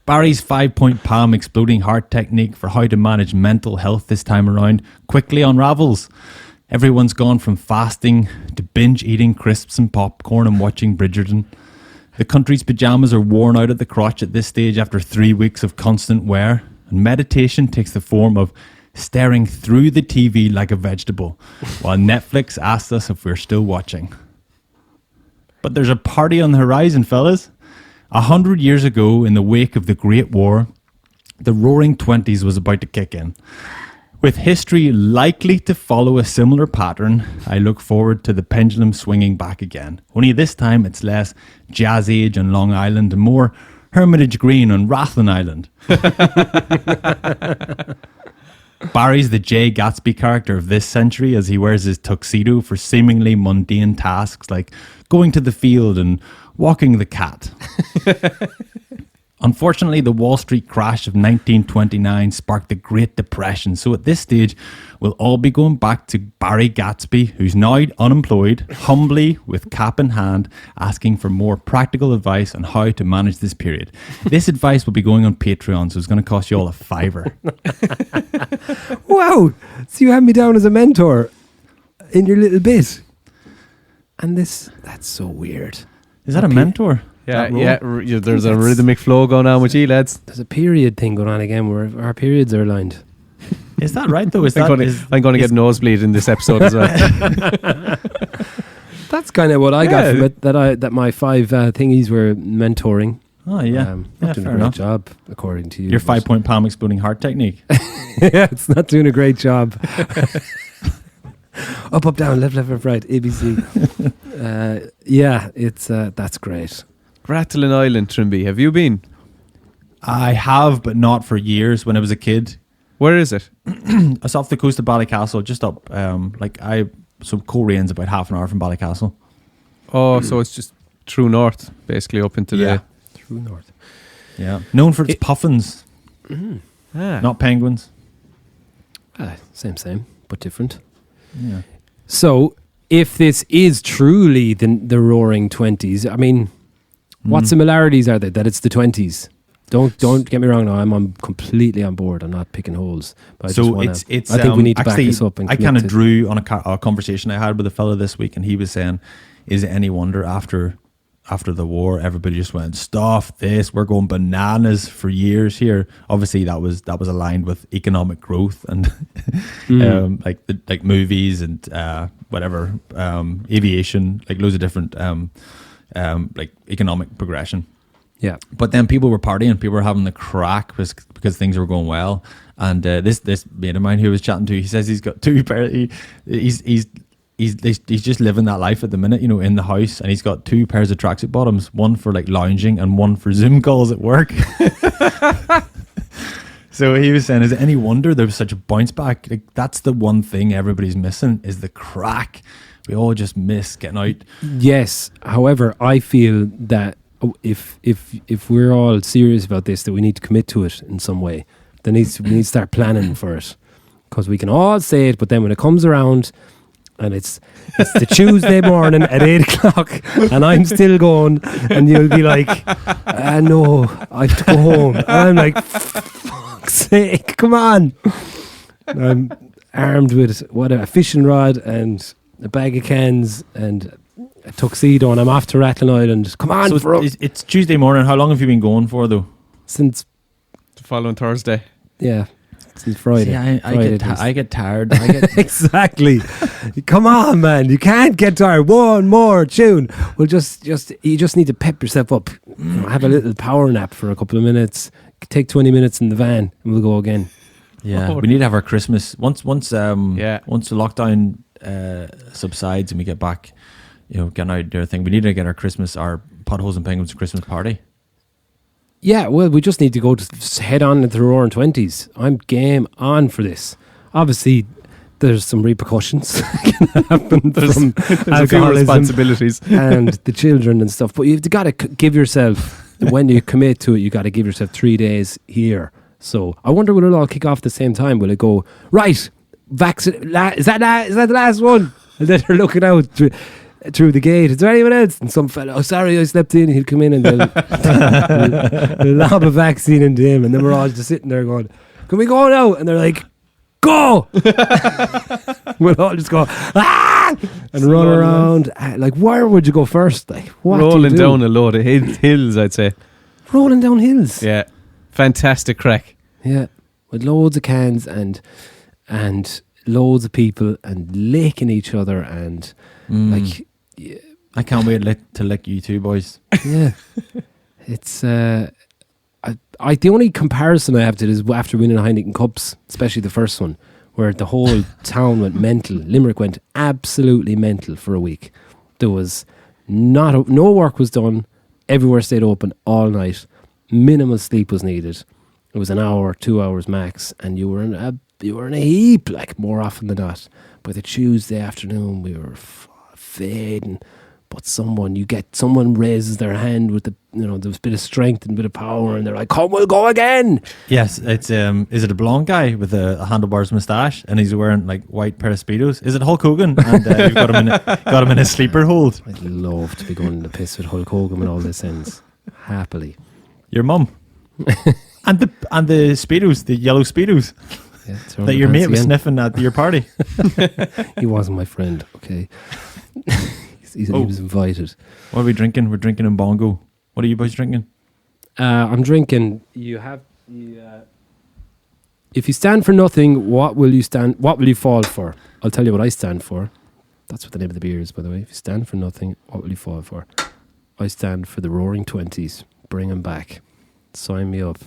Barry's 5-point palm exploding heart technique for how to manage mental health this time around quickly unravels. Everyone's gone from fasting to binge eating crisps and popcorn and watching Bridgerton. The country's pyjamas are worn out at the crotch at this stage after 3 weeks of constant wear, and meditation takes the form of staring through the TV like a vegetable, while Netflix asks us if we're still watching. But there's a party on the horizon, fellas. 100 years ago, in the wake of the Great War, the Roaring Twenties was about to kick in. With history likely to follow a similar pattern, I look forward to the pendulum swinging back again. Only this time it's less Jazz Age on Long Island and more Hermitage Green on Rathlin Island. Barry's the Jay Gatsby character of this century as he wears his tuxedo for seemingly mundane tasks like going to the field and walking the cat. Unfortunately, the Wall Street crash of 1929 sparked the Great Depression, so at this stage, we'll all be going back to Barry Gatsby, who's now unemployed, humbly, with cap in hand, asking for more practical advice on how to manage this period. This advice will be going on Patreon, so it's going to cost you all $5. Wow! So you had me down as a mentor in your little bit. And that's so weird. Is that a mentor? Yeah, there's a rhythmic flow going on with you, lads. There's a period thing going on again where our periods are aligned. Is that right, though? I'm going to get nosebleed in this episode as well. That's kind of what I got from it, that my 5 thingies were mentoring. Oh yeah, not doing a fair great enough. job, according to you. Your but- 5-point palm exploding heart technique. Yeah, it's not doing a great job. Up, down, left, right, ABC. Yeah, it's that's great. Rathlin Island, Trimby. Have you been? I have, but not for years. When I was a kid, Where is it? it's off the coast of Ballycastle, just up. So Colerane's about half an hour from Ballycastle. Oh, so it's just true north, basically up into Yeah. True north. Yeah, known for its puffins, the. Ah. not penguins. Same, but different. Yeah. So, if this is truly the Roaring 20s, I mean, what similarities are there that it's the 20s? Don't get me wrong. Now I'm completely on board. I'm not picking holes. But I just wanna, it's. I think we need to actually, back this up. And I commit kind of to- drew on a conversation I had with a fellow this week, and he was saying, "Is it any wonder after the war, everybody just went, stuff this, we're going bananas for years here." Obviously, that was aligned with economic growth and like movies and whatever, aviation, like loads of different like economic progression. Yeah. But then people were partying, people were having the crack because things were going well. And this mate of mine who I was chatting to, he says he's got two pairs. He's just living that life at the minute, in the house, and he's got 2 pairs of tracksuit bottoms, one for like lounging and one for Zoom calls at work. So he was saying, is it any wonder there was such a bounce back? Like, that's the one thing everybody's missing is the crack. We all just miss getting out. Yes. However, I feel that if we're all serious about this, that we need to commit to it in some way. We need to start planning for it, because we can all say it, but then when it comes around and it's the Tuesday morning at 8:00 and I'm still going, and you'll be like, no, I have to go home. And I'm like, fuck's sake, come on. And I'm armed with a fishing rod and a bag of cans and a tuxedo, and I'm off to Rathlin Island. Come on, So it's Tuesday morning. How long have you been going for, though? since The following Thursday. since Friday. See, I Friday get tired. exactly. Come on, man. You can't get tired. One more tune. Well, you just need to pep yourself up. Have a little power nap for a couple of minutes. Take 20 minutes in the van, and we'll go again. Yeah, we need to have our Christmas once Yeah. once the lockdown subsides and we get back, getting out there thing. We need to get our Potholes and Penguins Christmas party. Yeah, well, we just need to go to head on into the Roaring 20s. I'm game on for this. Obviously, there's some repercussions can happen from There's a few alcoholism responsibilities. and the children and stuff. But you've got to give yourself, when you commit to it, you got to give yourself 3 days here. So I wonder, will it all kick off at the same time? Will it go, right, vaccine? Is that the last one? And then they're looking out through the gate. Is there anyone else? And some fella, oh sorry, I slept in. He'll come in and they'll lob a vaccine into him, and then we're all just sitting there going, can we go now? And they're like, go. We'll all just go, and run around. Like, where would you go first? Like, what do you Rolling do? down a load of hills, I'd say. Rolling down hills. Yeah. Fantastic crack. Yeah, with loads of cans and loads of people and licking each other and like, I can't wait to lick you two boys. yeah, it's the only comparison I have to it is after winning Heineken Cups, especially the first one, where the whole town went mental. Limerick went absolutely mental for a week. There was no work was done. Everywhere stayed open all night. Minimal sleep was needed. It was an hour, 2 hours max, and you were in a heap, like, more often than not. By the Tuesday afternoon, we were fading. But someone raises their hand with there's a bit of strength and a bit of power, and they're like, "Come, we'll go again." Yes, it's is it a blonde guy with a handlebars moustache and he's wearing like white pair of Speedos? Is it Hulk Hogan? And you've got him in a sleeper hold. I'd love to be going in the piss with Hulk Hogan when all this ends. Happily. Your mum. and the Speedos, the yellow Speedos Yeah, that your mate was sniffing at your party. He wasn't my friend, okay. He was invited. What are we drinking? We're drinking in Bongo. What are you boys drinking? I'm drinking. If you stand for nothing, what will you fall for? I'll tell you what I stand for. That's what the name of the beer is, by the way. If you stand for nothing, what will you fall for? I stand for the Roaring 20s. bring him back. Sign me up.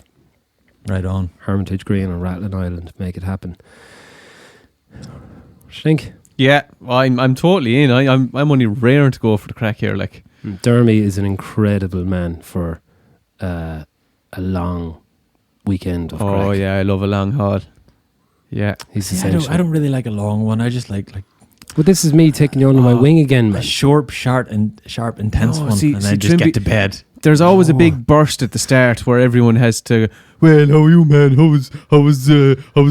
Right on. Hermitage Green on Rathlin Island. Make it happen. What do you think? Yeah, I'm totally in. I'm only raring to go for the crack here. Like, Dermy is an incredible man for a long weekend of oh crack. yeah, I love a long haul. Yeah, He's See, essential. I don't really like a long one. I just like But this is me taking you under my wing again, a man. short, intense No, one, see, and then just Trimby- get to bed. there's always a big burst at the start where everyone has to. Well, how are you, man? How was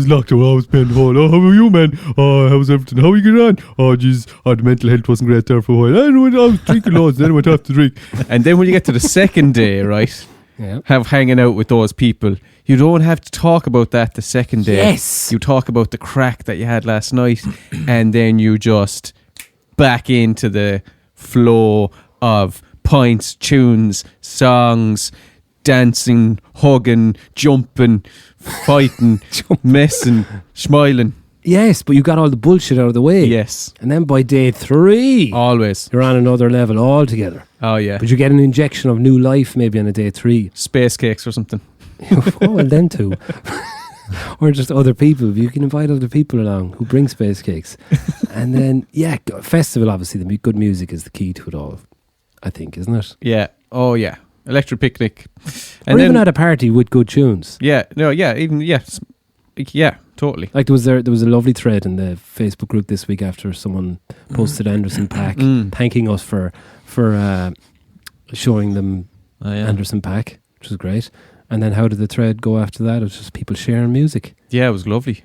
locked away? I was playing the hole. Oh, how are you, man? Oh, how was everything? How are you getting on? Oh, jeez, the mental health wasn't great there for a while. I was drinking loads, then I went off to drink. And then when you get to the second day, right? Yeah. Hanging out with those people, you don't have to talk about that the second day. Yes. You talk about the crack that you had last night, and then you just back into the flow of pints, tunes, songs, dancing, hugging, jumping, fighting, messing, smiling. Yes, but you got all the bullshit out of the way. Yes, And then by day 3, always. you're on another level altogether. Oh yeah, But you get an injection of new life maybe on a day 3. space cakes or something. Oh, well, them too. Or just other people. You can invite other people along who bring space cakes. And then, yeah, festival, obviously, the good music is the key to it all, I think, isn't it? Yeah. Oh yeah, electric picnic. Or even at a party with good tunes. Yeah. No. Yeah. Even yes. Yeah. Totally. Like there was a lovely thread in the Facebook group this week after someone posted Anderson Paak thanking us for showing them Anderson Paak, which was great. And then how did the thread go after that? It was just people sharing music. Yeah, it was lovely.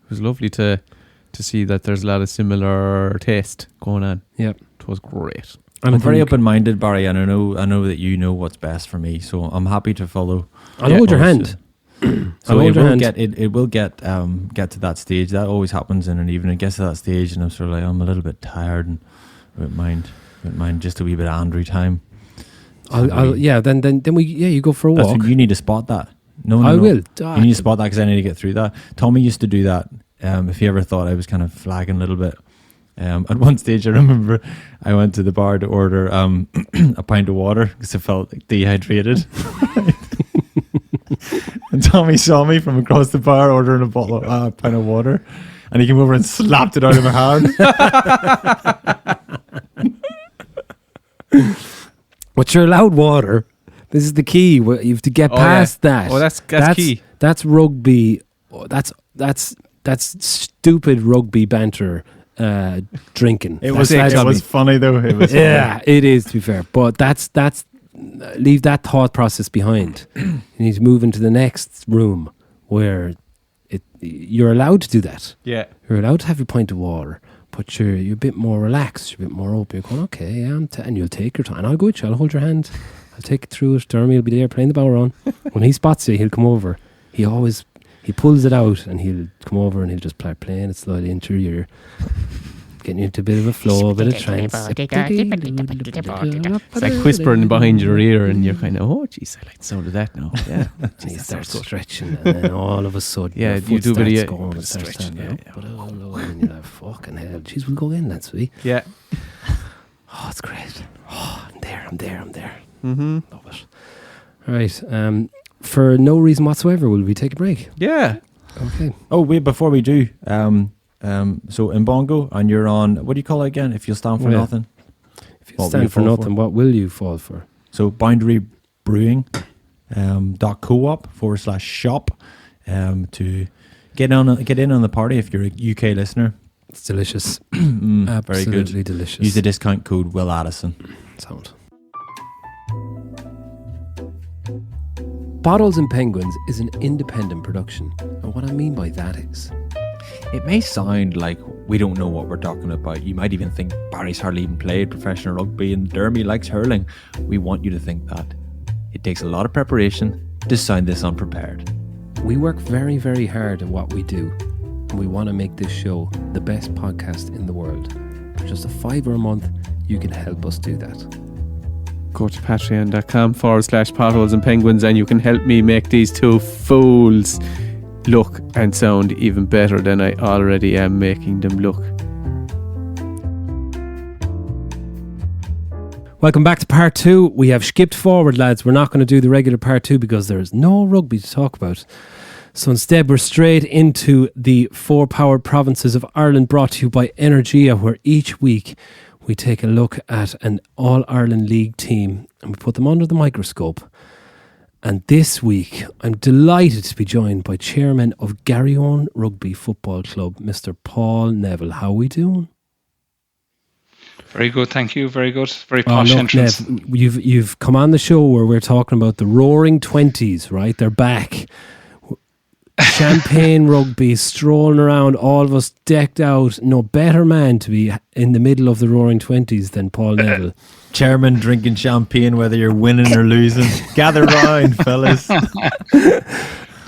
It was lovely to see that there's a lot of similar taste going on. Yep. It was great. And I'm very open-minded, Barry, and I know that you know what's best for me, so I'm happy to follow. I'll hold your hand. So I'll hold it your will hand. get to that stage. That always happens in an evening. It gets to that stage, and I'm sort of like, I'm a little bit tired, and wouldn't mind just a wee bit of Andrew time. Then you go for a walk. You need to spot that. No, I will. You need to spot that because I need to get through that. Tommy used to do that. If you ever thought I was kind of flagging a little bit. At one stage, I remember I went to the bar to order a pint of water because I felt dehydrated. And Tommy saw me from across the bar ordering a pint of water, and he came over and slapped it out of my hand. But you're allowed water. This is the key. You have to get past that. Oh, that's key. That's rugby. That's stupid rugby banter. Drinking. It was funny though. It was yeah, it is, to be fair. But that's leave that thought process behind. You need to move into the next room where you're allowed to do that. Yeah. You're allowed to have your pint of water, but you're a bit more relaxed, you're a bit more open. You're going, okay, yeah, and you'll take your time. And I'll go with you, I'll hold your hand. I'll take it through it. Dermy will be there playing the bodhrán. When he spots you, he'll come over. He pulls it out and he'll come over and he'll just start playing it slowly into your ear. Getting you into a bit of a flow, a bit of trance. It's like whispering behind your ear, and you're kind of, oh, jeez, I like the sound of that now. Yeah. And you start stretching, and then all of a sudden, Yeah, your foot you do a bit starts of going and starts stretching, standing yeah, up. And you're like, fucking hell, jeez, we'll go in, that's sweet. Yeah. Oh, it's great. Oh, I'm there. Mm-hmm. Love it. All right. For no reason whatsoever, will we take a break? Yeah. Okay. Oh wait, before we do, so in bongo, and you're on. What do you call it again? If you'll stand for Yeah. nothing. If you What will stand you for fall nothing, what will you fall for? So Boundary Brewing .coop/shop to get in on the party if you're a UK listener. It's delicious. Very Absolutely good. delicious. Use the discount code Will Addison. Sound. Bottles and Penguins is an independent production, and what I mean by that is, It may sound like we don't know what we're talking about. You might even think Barry's hardly even played professional rugby and Dermy likes hurling. We want you to think that. It takes a lot of preparation to sound this unprepared. we work very, very hard at what we do, and we want to make this show the best podcast in the world. For just $5 a month, you can help us do that. Go to patreon.com/potholes and penguins, and you can help me make these two fools look and sound even better than I already am making them look. Welcome back to part 2. We have skipped forward, lads. We're not going to do the regular part 2 because there is no rugby to talk about. So instead, we're straight into the 4 powered provinces of Ireland, brought to you by Energia, where each week we take a look at an All-Ireland League team and we put them under the microscope. And this week, I'm delighted to be joined by Chairman of Garryowen Rugby Football Club, Mr. Paul Neville. How are we doing? Very good, thank you. Very good. Very posh entrance. Nev, you've come on the show where we're talking about the Roaring Twenties, right? They're back. Champagne rugby, strolling around, all of us decked out. No better man to be in the middle of the Roaring Twenties than Paul Neville. Chairman drinking champagne, whether you're winning or losing. Gather round, fellas.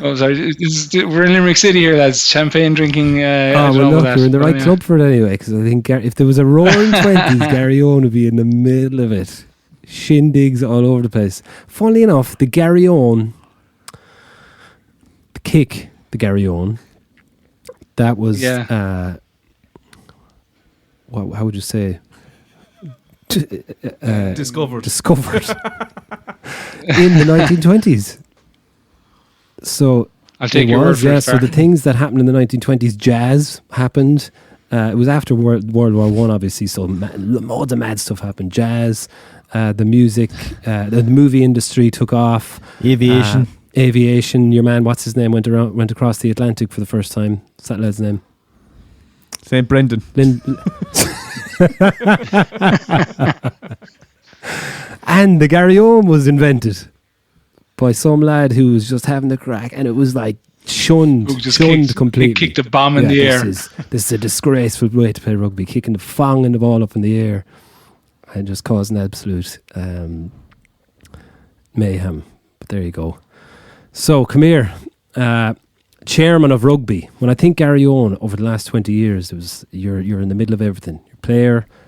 Oh, sorry. We're in Limerick City here, lads. Champagne drinking. Look, you're in the right club for it anyway. Because I think if there was a Roaring Twenties, Garryowen would be in the middle of it. Shindigs all over the place. Funnily enough, the Garryowen, the Garryowen, that was how would you say, Discovered in the 1920s. So I'll take your word for it. So the things that happened in the 1920s, jazz happened. It was after World War One, obviously. So loads of mad stuff happened. Jazz, the music, the movie industry took off. Aviation. Your man, what's his name, went across the Atlantic for the first time. What's that lad's name? St. Brendan. And the Garryowen was invented by some lad who was just having the crack, and it was like shunned completely. He kicked a bomb in the air. This is a disgraceful way to play rugby, kicking the fang and the ball up in the air and just causing absolute mayhem. But there you go. So come here, chairman of rugby. When I think Garryowen over the last 20 years, it was you're in the middle of everything. You're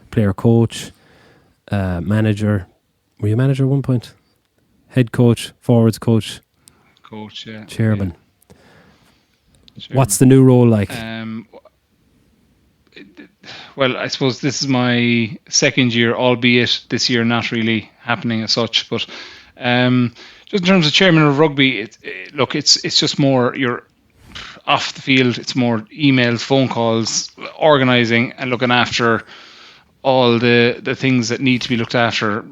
player coach, manager. Were you a manager at one point? Head coach, forwards coach, yeah. Chairman. Yeah. What's the new role like? Well, I suppose this is my second year, albeit this year not really happening as such. But just in terms of chairman of rugby, it's just more you're off the field. It's more emails, phone calls, organising and looking after all the things that need to be looked after,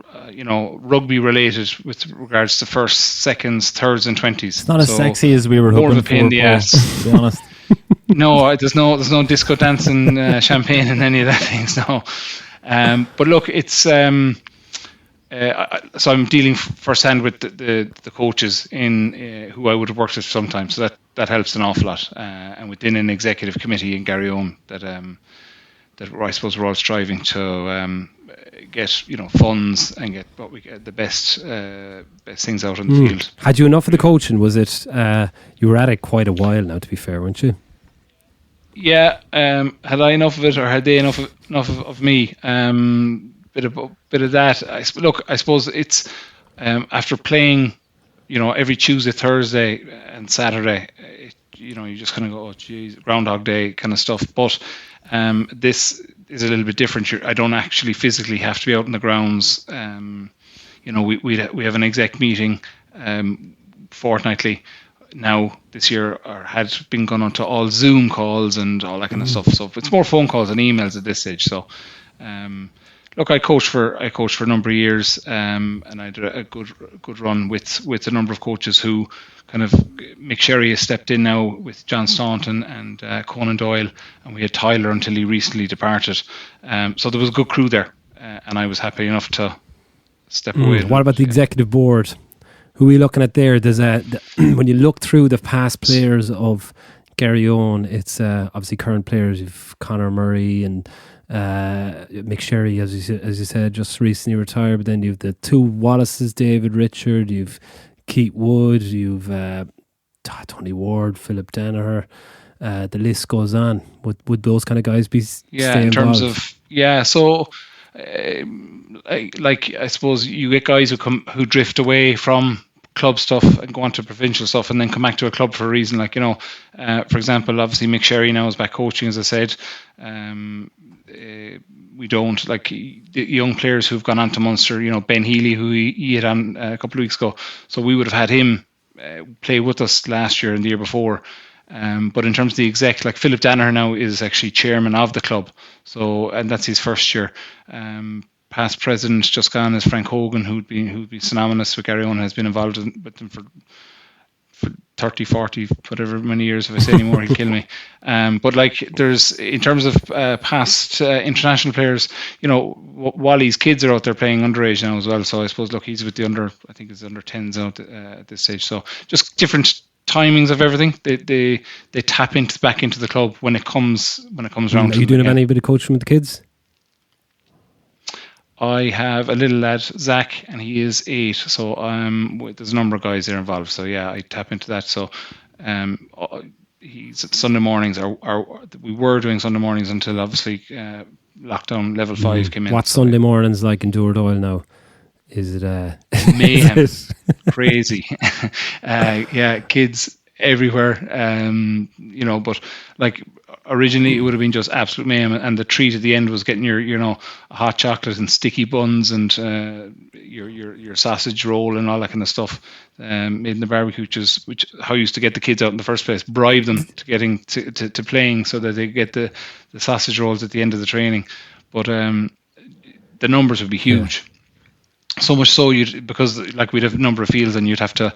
rugby related with regards to first, seconds, thirds and 20s. It's not as sexy as we were hoping for. More of a pain in the ass. To be honest. No, there's no disco dancing, champagne and any of that things, no. But look, it's so I'm dealing firsthand with the coaches in who I would have worked with sometimes, so that helps an awful lot. And within an executive committee in Garryowen that I suppose we're all striving to get funds and get what we get the best things out in the field. Had you enough of the coaching? Was it you were at it quite a while now, to be fair, weren't you? Yeah. Had I enough of it, or had they enough of me? Bit of that. I suppose it's after playing, every Tuesday, Thursday, and Saturday. You just kind of go, oh, geez, Groundhog Day kind of stuff. But this is a little bit different. I don't actually physically have to be out in the grounds. We have an exec meeting fortnightly now this year, or had been gone on to all Zoom calls and all that kind of stuff. So it's more phone calls and emails at this stage. So look, I coached for a number of years, and I did a good run with a number of coaches who kind of Mick Sherry has stepped in now with John Staunton and Conan Doyle, and we had Tyler until he recently departed. So there was a good crew there, and I was happy enough to step away. What about the executive board? Who are you looking at there? There's when you look through the past players of Garryowen, it's obviously current players. You've Conor Murray and Mick Sherry, as you said, just recently retired. But then you've the two Wallaces, David Richard. You've Keith Wood. You've Tony Ward, Philip Danaher. The list goes on. Would those kind of guys be? Yeah, in terms of So, I suppose you get guys who drift away from club stuff and go on to provincial stuff and then come back to a club for a reason. For example, obviously Mick Sherry now is back coaching, as I said. we don't. Like the young players who've gone on to Munster, Ben Healy, who he had on a couple of weeks ago. So we would have had him play with us last year and the year before. But in terms of the exec, like Philip Danaher now is actually chairman of the club. So, and that's his first year. Past president just gone is Frank Hogan, who'd be synonymous with Garryowen, has been involved with them for 30, 40, whatever many years. If I say any more, he'll kill me. But like, there's, in terms of past international players, Wally's kids are out there playing underage now as well. So I suppose, look, he's with the under 10s out at this stage. So just different timings of everything. They tap back into the club when it comes round. Are you doing any bit of coaching with the kids? I have a little lad, Zach, and he is 8. So there's a number of guys there involved. So yeah, I tap into that. So he's at Sunday mornings. We were doing Sunday mornings until obviously lockdown level 5 came in. What's Sunday mornings like in Dúrdoyle now? Is it mayhem? Crazy. Yeah, kids everywhere. But like, originally it would have been just absolute mayhem, and the treat at the end was getting your a hot chocolate and sticky buns and your sausage roll and all that kind of stuff made in the barbecue, which how I used to get the kids out in the first place, bribe them to getting to playing so that they get the sausage rolls at the end of the training. But the numbers would be huge. So much so, because like we'd have a number of fields, and you'd have to,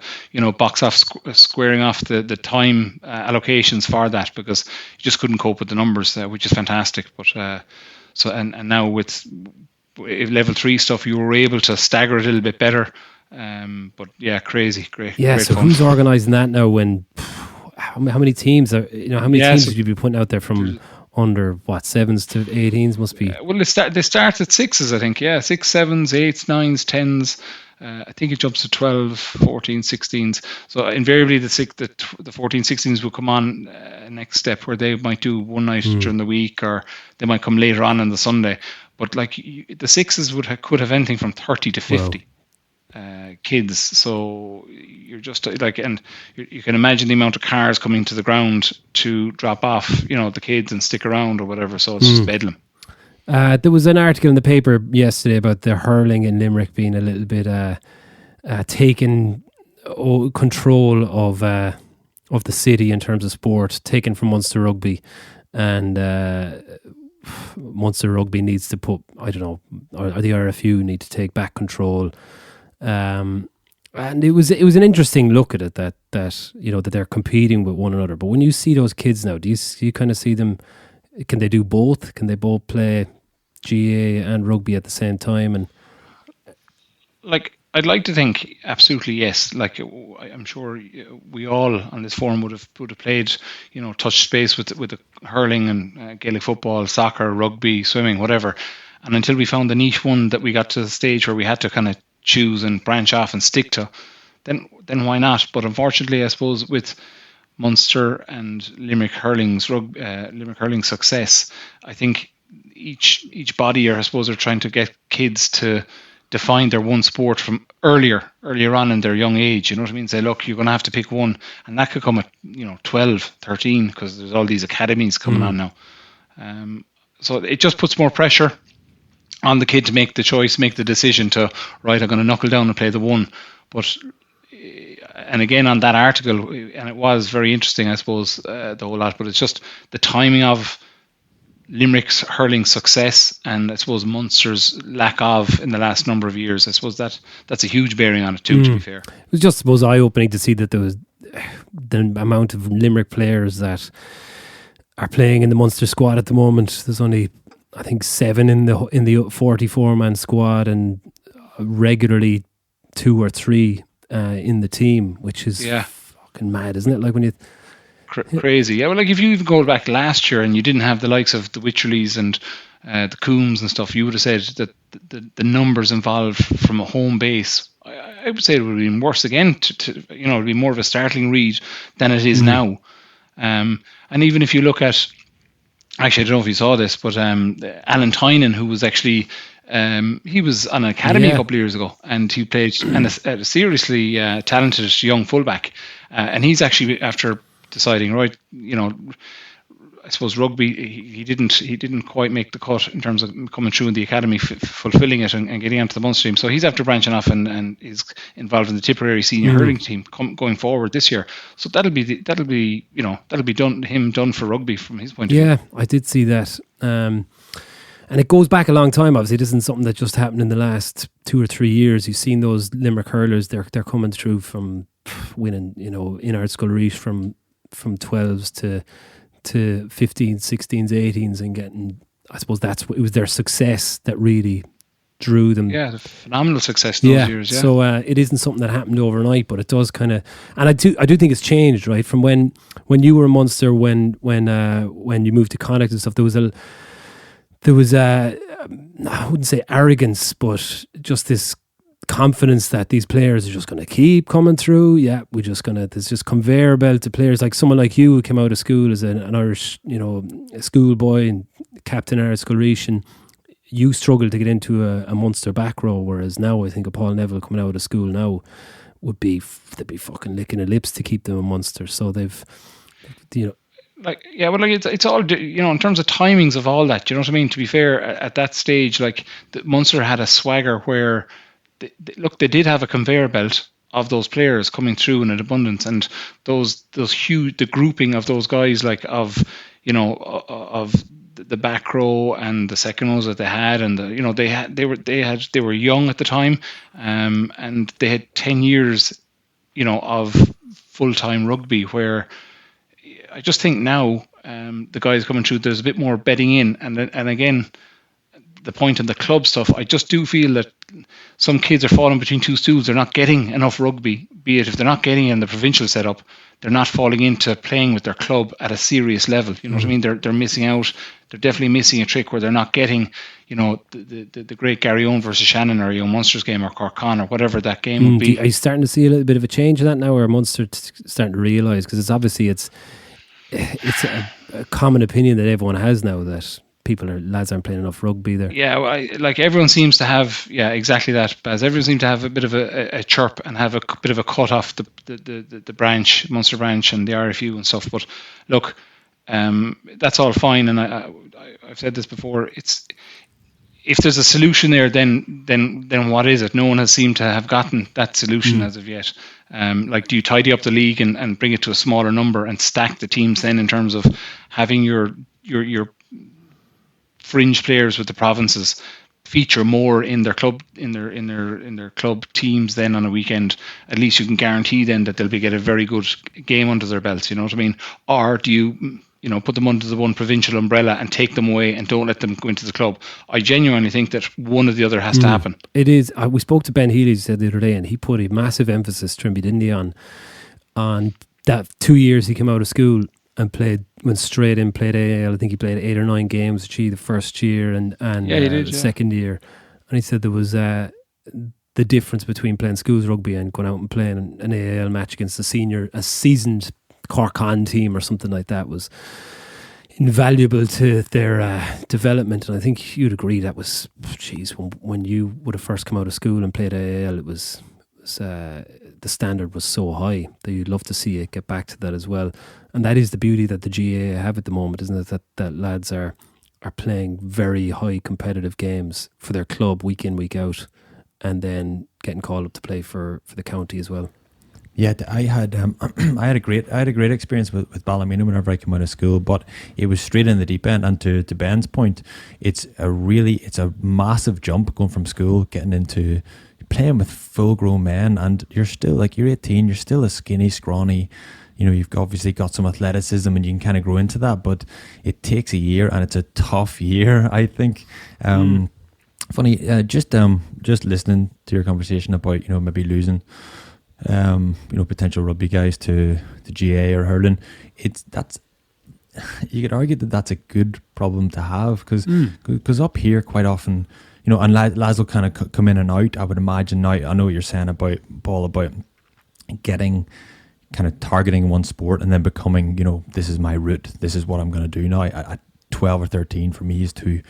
box off squaring off the time allocations for that, because you just couldn't cope with the numbers, which is fantastic. But and now with level 3 stuff, you were able to stagger it a little bit better. But yeah, great. Yeah. So fun. who's organising that now? When how many teams are how many teams would you be putting out there from? Under 7s to 18s must be. Well, they start at 6s, I think. Yeah, 6, 7s, 8s, 9s, 10s. I think it jumps to 12, 14, 16s. So invariably the 14, 16s will come on next step, where they might do one night during the week, or they might come later on the Sunday. But like the 6s could have anything from 30 to 50. Wow. Kids, so you're just like, and you can imagine the amount of cars coming to the ground to drop off, the kids and stick around or whatever. So it's just bedlam. There was an article in the paper yesterday about the hurling in Limerick being a little bit taken control of the city in terms of sport, taken from Munster Rugby, and Munster Rugby needs to put, I don't know, or the RFU need to take back control. And it was an interesting look at it that they're competing with one another. But when you see those kids now, do you kind of see them? Can they do both? Can they both play GA and rugby at the same time? And like, I'd like to think absolutely yes. Like, I'm sure we all on this forum would have played, touched space with the hurling and Gaelic football, soccer, rugby, swimming, whatever. And until we found the niche one that we got to the stage where we had to kind of choose and branch off and stick to, then why not? But unfortunately, I suppose with Munster and Limerick hurling's success, I think each body, or I suppose, are trying to get kids to define their one sport from earlier on in their young age. You know what I mean? Say, look, you're going to have to pick one, and that could come at 12, 13, because there's all these academies coming on now. So it just puts more pressure on the kid to make the choice, make the decision to, right, I'm going to knuckle down and play the one. But, and again, on that article, and it was very interesting, I suppose, the whole lot, but it's just the timing of Limerick's hurling success, and I suppose Munster's lack of in the last number of years. I suppose that's a huge bearing on it too, to be fair. It was just, I suppose, eye-opening to see that there was the amount of Limerick players that are playing in the Munster squad at the moment. There's only, I think, 7 in the 44-man squad, and regularly 2 or 3 in the team, which is fucking mad, isn't it? Like when you crazy. Yeah, well, like if you even go back last year and you didn't have the likes of the Wycherleys and the Coombs and stuff, you would have said that the numbers involved from a home base, I would say it would have been worse again. To it'd be more of a startling read than it is now. And even if you look at, actually, I don't know if you saw this, but Alan Tynan, who was actually he was on an academy a couple of years ago, and he played a seriously talented young fullback, and he's actually, after deciding, right, I suppose rugby, he didn't quite make the cut in terms of coming through in the academy, fulfilling it and getting onto the Munster team. So he's after branching off and is involved in the Tipperary senior hurling team going forward this year. So that'll be done for rugby from his point of view. Yeah, I did see that. And it goes back a long time. Obviously, it isn't something that just happened in the last 2 or 3 years. You've seen those Limerick hurlers; they're coming through from winning, in our Skull Reach from 12s to 15s, 16s, 18s, and getting. I suppose it was their success that really drew them. Yeah, the phenomenal success those years. Yeah. So it isn't something that happened overnight, but it does kind of. And I do think it's changed, right? From when you were a Munster, when you moved to Connacht and stuff, there was I wouldn't say arrogance, but just this confidence that these players are just going to keep coming through. Yeah, there's just conveyor belt of players, like someone like you who came out of school as an Irish, schoolboy and captain Irish Skull Reach, and you struggled to get into a Munster back row, whereas now I think a Paul Neville coming out of school now they'd be fucking licking their lips to keep them a Munster. So they've, it's all, in terms of timings of all that, you know what I mean? To be fair, at that stage, like Munster had a swagger where, they did have a conveyor belt of those players coming through in an abundance, and those huge, the grouping of those guys, like of the back row and the second rows that they had, and they were young at the time, and they had 10 years, of full-time rugby, where I just think now the guys coming through, there's a bit more bedding in, and again, the point in the club stuff, I just do feel that some kids are falling between two stools. They're not getting enough rugby, be it if they're not getting in the provincial setup, they're not falling into playing with their club at a serious level. You know what I mean? They're missing out. They're definitely missing a trick where they're not getting, the great Garryowen versus Shannon or Munster's game or Corkon or whatever that game would be. Are you starting to see a little bit of a change in that now, or Munster starting to realise? Because it's obviously it's a common opinion that everyone has now that lads aren't playing enough rugby there. Yeah, everyone seems to have, exactly that, Baz. Everyone seems to have a bit of a chirp and have a bit of a cut off the branch, Munster branch and the RFU and stuff. But look, that's all fine, and I've said this before. It's, if there's a solution there, then what is it? No one has seemed to have gotten that solution as of yet. Do you tidy up the league and bring it to a smaller number and stack the teams then in terms of having your fringe players with the provinces feature more in their club in their club teams then on a weekend? At least you can guarantee then that they'll get a very good game under their belts, you know what I mean? Or do you put them under the one provincial umbrella and take them away and don't let them go into the club? I genuinely think that one or the other has to happen. It is. We spoke to Ben Healy, said the other day, and he put a massive emphasis, Trimby, didn't he, on that 2 years he came out of school and went straight in, played AIL. I think he played 8 or 9 games, achieved the first year and the second year. And he said there was the difference between playing schools rugby and going out and playing an AIL match against a seasoned Corkon team or something like that was invaluable to their development. And I think you'd agree that was, when you would have first come out of school and played AIL, it was the standard was so high that you'd love to see it get back to that as well. And that is the beauty that the GAA have at the moment, isn't it? That lads are playing very high competitive games for their club week in, week out, and then getting called up to play for the county as well. Yeah, I had a great experience with Ballymena whenever I came out of school, but it was straight in the deep end. And to Ben's point, it's a massive jump going from school getting into playing with full grown men, and you're still you're 18, you're still a skinny, scrawny. You've obviously got some athleticism and you can kind of grow into that, but it takes a year and it's a tough year, I think. Funny, just listening to your conversation about maybe losing potential rugby guys to the GA or hurling, you could argue that that's a good problem to have, because up here quite often, and lads will kind of come in and out. I would imagine now, I know what you're saying about Paul, about getting kind of targeting one sport and then becoming, this is my route, this is what I'm going to do now. At 12 or 13 for me is too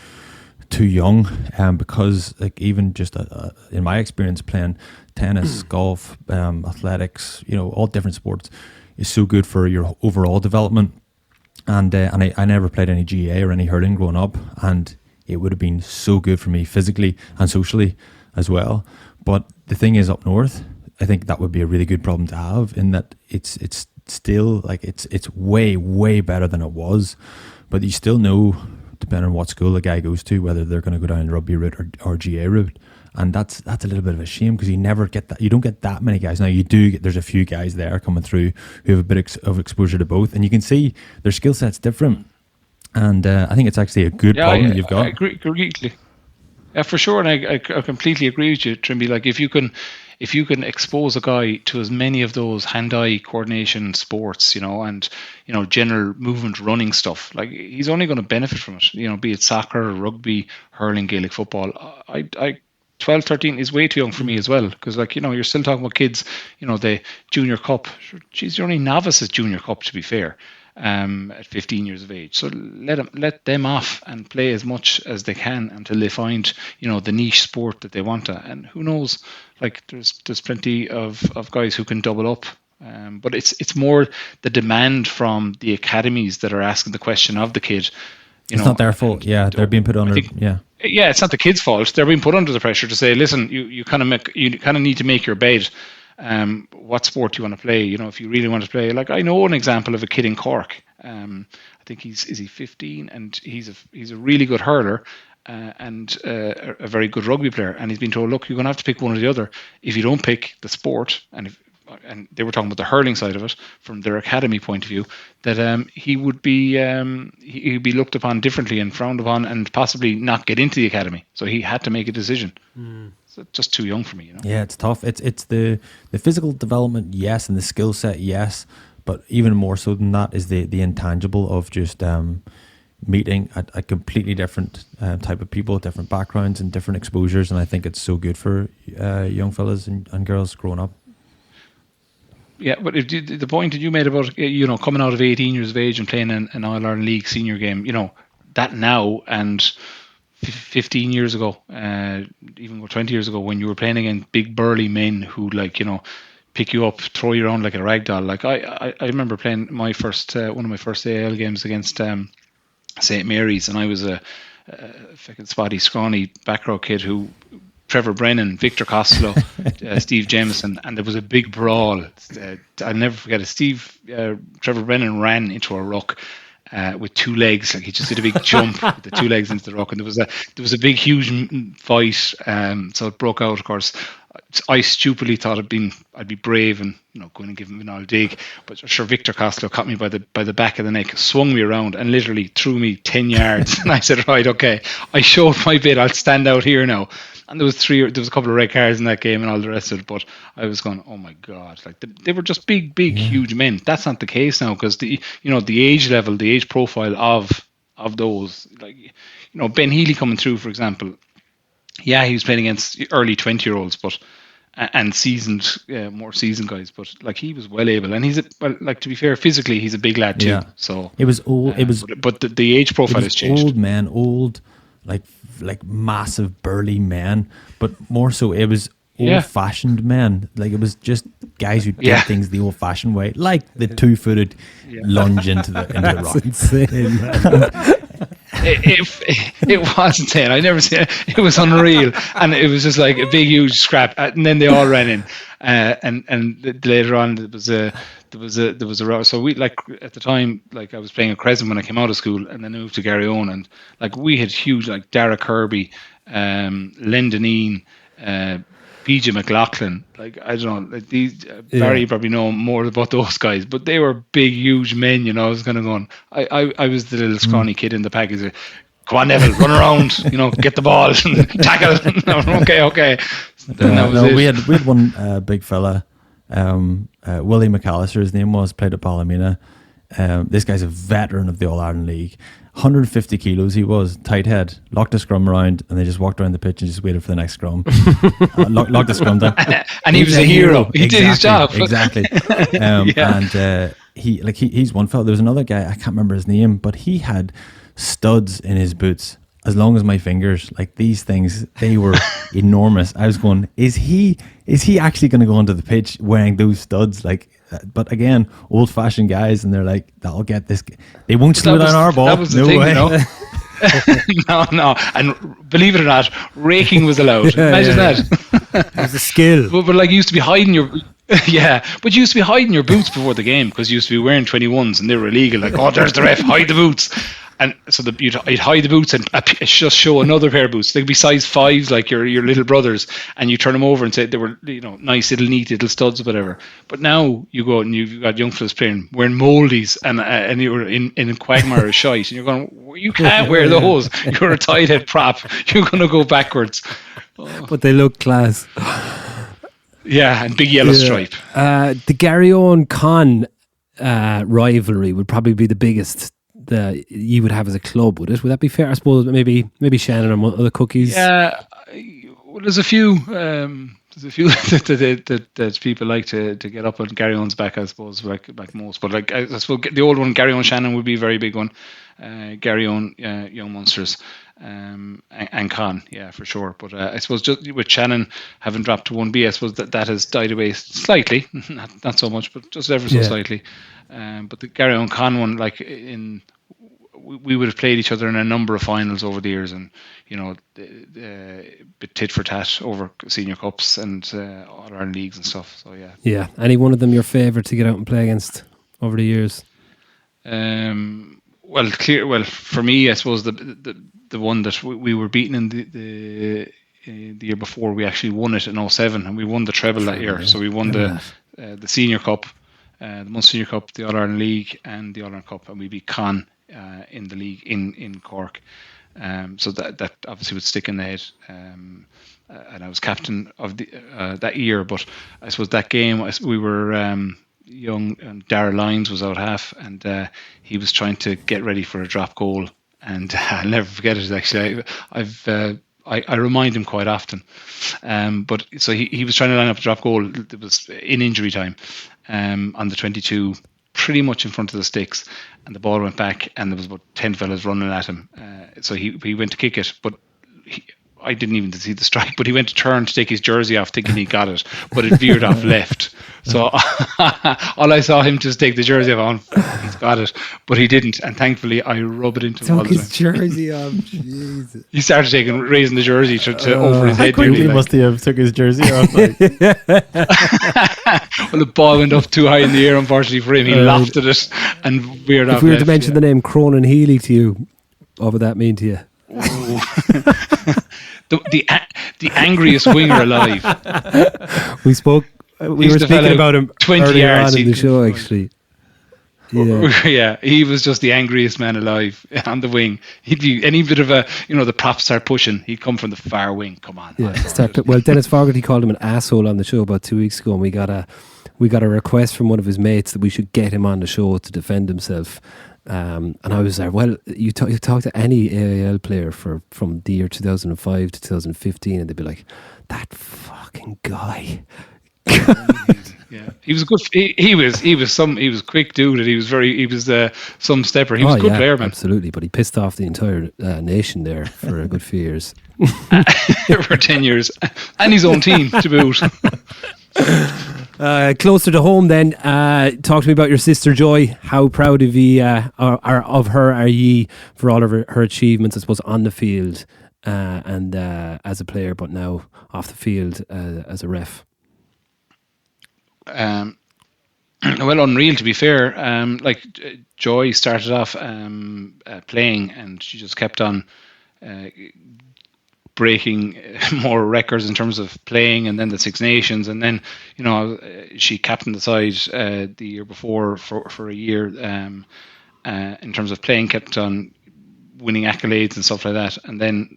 young, because even just in my experience playing tennis, golf, athletics, all different sports is so good for your overall development. and I never played any GA or any hurling growing up, and it would have been so good for me physically and socially as well. But the thing is, up north, I think that would be a really good problem to have, in that it's still like it's way better than it was, but you still know, depending on what school a guy goes to, whether they're going to go down the rugby route or GA route. And that's a little bit of a shame, because you never get that. You don't get that many guys. Now you do get, there's a few guys there coming through who have a bit of exposure to both, and you can see their skill set's different. And I think it's actually a good problem that you've got. I agree completely. Yeah, for sure, and I completely agree with you, Trimby. Like if you can expose a guy to as many of those hand-eye coordination sports, and general movement, running stuff, like he's only going to benefit from it. Be it soccer, rugby, hurling, Gaelic football. I 12, 13 is way too young for me as well, because you're still talking about kids, the junior cup. Geez, you're only novice at junior cup, to be fair, at 15 years of age. So let them off and play as much as they can until they find the niche sport that they want to. And who knows, like there's plenty of guys who can double up. But it's more the demand from the academies that are asking the question of the kid. It's not their fault. Yeah, they're being put under. Yeah, it's not the kid's fault. They're being put under the pressure to say, listen, you kind of need to make your bed. What sport do you want to play? If you really want to play, like I know an example of a kid in Cork. I think is he 15, and he's a really good hurler and a very good rugby player. And he's been told, look, you're going to have to pick one or the other. If you don't pick the sport, and they were talking about the hurling side of it from their academy point of view, that he would be he'd be looked upon differently and frowned upon, and possibly not get into the academy. So he had to make a decision. So just too young for me. Yeah, it's tough. It's the physical development, yes, and the skill set, yes, but even more so than that is the intangible of just meeting a completely different type of people, different backgrounds and different exposures. And I think it's so good for young fellas and girls growing up. Yeah, but the point that you made about coming out of 18 years of age and playing an AIL Ireland League senior game, that now and 15 years ago, even 20 years ago, when you were playing against big burly men who pick you up, throw you around like a rag doll. Like I remember playing my first one of my first AIL games against St. Mary's, and I was a fucking spotty, scrawny back row kid who. Trevor Brennan, Victor Costello, Steve Jameson, and there was a big brawl. I'll never forget it. Trevor Brennan ran into a ruck with two legs, like he just did a big jump with the two legs into the ruck, and there was a big, huge fight. So it broke out. Of course, I stupidly thought I'd be brave and go in and give him an old dig, but sure, Victor Costello caught me by the back of the neck, swung me around, and literally threw me 10 yards. And I said, right, okay, I showed my bit. I'll stand out here now. And there was a couple of red cards in that game and all the rest of it. But I was going, oh my God, like they were just big, huge men. That's not the case now, because the age level, the age profile of those, like Ben Healy coming through, for example. Yeah, he was playing against early 20-year-olds, but and seasoned, more seasoned guys. But like he was well able, and to be fair, physically he's a big lad too. Yeah. So it was old. But the age profile has changed. Old men, like massive burly men, but more so it was old-fashioned men. Like it was just guys who did things the old-fashioned way, like the two-footed lunge into the rock. Insane, man. It was insane. I never seen it. It was unreal, and it was just like a big, huge scrap. And then they all ran in, and later on there was a so we, like at the time, like I was playing at Crescent when I came out of school, and then I moved to Garryowen, and like we had huge, like Dara Kirby, Len Deneen, PJ McLaughlin, like I don't know, like these Barry, you probably know more about those guys, but they were big, huge men. I was kind of going, I was the little scrawny kid in the package. Come on, Neville, run around, get the ball, tackle. Okay. We had one big fella, Willie McAllister, his name was, played at Ballymena. This guy's a veteran of the All Ireland League. 150 kilos he was, tight head, locked the scrum around, and they just walked around the pitch and just waited for the next scrum. Locked the scrum down. And he was a hero. He did his job. Exactly. And he's one fella. There was another guy, I can't remember his name, but he had studs in his boots as long as my fingers. Like these things, they were enormous. I was going, is he actually going to go onto the pitch wearing those studs? Like, but again, old fashioned guys, and they're like, that'll get this. They won't slow down our ball. That was the no thing, way. you know. No. And believe it or not, raking was allowed. Imagine that. It was a skill. But like, you used to be hiding your. Yeah, but you used to be hiding your boots before the game because you used to be wearing 21s and they were illegal. Like, oh, there's the ref, hide the boots. And so you'd hide the boots and just show another pair of boots. They'd be size 5s, like your little brothers, and you turn them over and say they were, nice little neat little studs or whatever. But now you go and you've got young fellas playing wearing moldies and you were in quagmire shite, and you're going, you can't wear those. You're a tight head prop. You're going to go backwards. But they look class. Yeah, and big yellow stripe. The Garryowen Con rivalry would probably be the biggest that you would have as a club, would it? Would that be fair? I suppose maybe Shannon or other cookies. Yeah, well, there's a few that people like to get up on Garryowen's back, I suppose, like most. But like I suppose the old one, Garryowen Shannon, would be a very big one. Garryowen Young Munsters. And Con, yeah, for sure. But I suppose just with Shannon having dropped to 1B, I suppose that has died away slightly, not so much, but just ever so slightly. But the Garryowen Con one, like we would have played each other in a number of finals over the years, and bit tit for tat over senior cups and all our leagues and stuff. So yeah. Yeah. Any one of them your favourite to get out and play against over the years? Well, for me, I suppose the one that we were beaten in the year before, we actually won it in 2007, and we won the treble that year. So we won the Senior Cup, the Munster Senior Cup, the All-Ireland League, and the All-Ireland Cup, and we beat Con in the league in Cork. So that obviously would stick in the head. And I was captain of that year, but I suppose that game we were young, and Darragh Lyons was out half, and he was trying to get ready for a drop goal, and I'll never forget it. Actually, I remind him quite often. But so he was trying to line up a drop goal. It was in injury time on the 22, pretty much in front of the sticks, and the ball went back, and there was about 10 fellas running at him. So he went to kick it, but I didn't even see the strike, but he went to turn to take his jersey off thinking he got it, but it veered off left. So all I saw him just take the jersey off, he's got it, but he didn't, and thankfully I rub it into him all Took the his time. jersey off. Jesus. He started raising the jersey to over his head. Quickly nearly, must he have took his jersey off? Like. Well, the ball went up too high in the air, unfortunately for him. He laughed at it and veered off If we were to left, mention the name Cronin Healy to you, what would that mean to you? the angriest winger alive. We were speaking about him 20 earlier yards on in the show, actually. Yeah. Yeah, he was just the angriest man alive on the wing. He'd be any bit of the props start pushing, he'd come from the far wing. Come on. Yeah. Well, Dennis Fogarty called him an asshole on the show about 2 weeks ago, and we got a request from one of his mates that we should get him on the show to defend himself. And I was there. Well, you talk to any AIL player from the year 2005 to 2015, and they'd be like, "That fucking guy." Yeah, he was good. He was quick dude. And he was some stepper. He was a good player, man. Absolutely, but he pissed off the entire nation there for a good few years. For 10 years, and his own team to boot. Closer to home, then, talk to me about your sister Joy. How proud of ye of her are ye for all of her achievements, I suppose, on the field and as a player, but now off the field as a ref? Well, unreal, to be fair. Joy started off playing, and she just kept on breaking more records in terms of playing, and then the Six Nations, and then she captained the side the year before for a year in terms of playing, kept on winning accolades and stuff like that, and then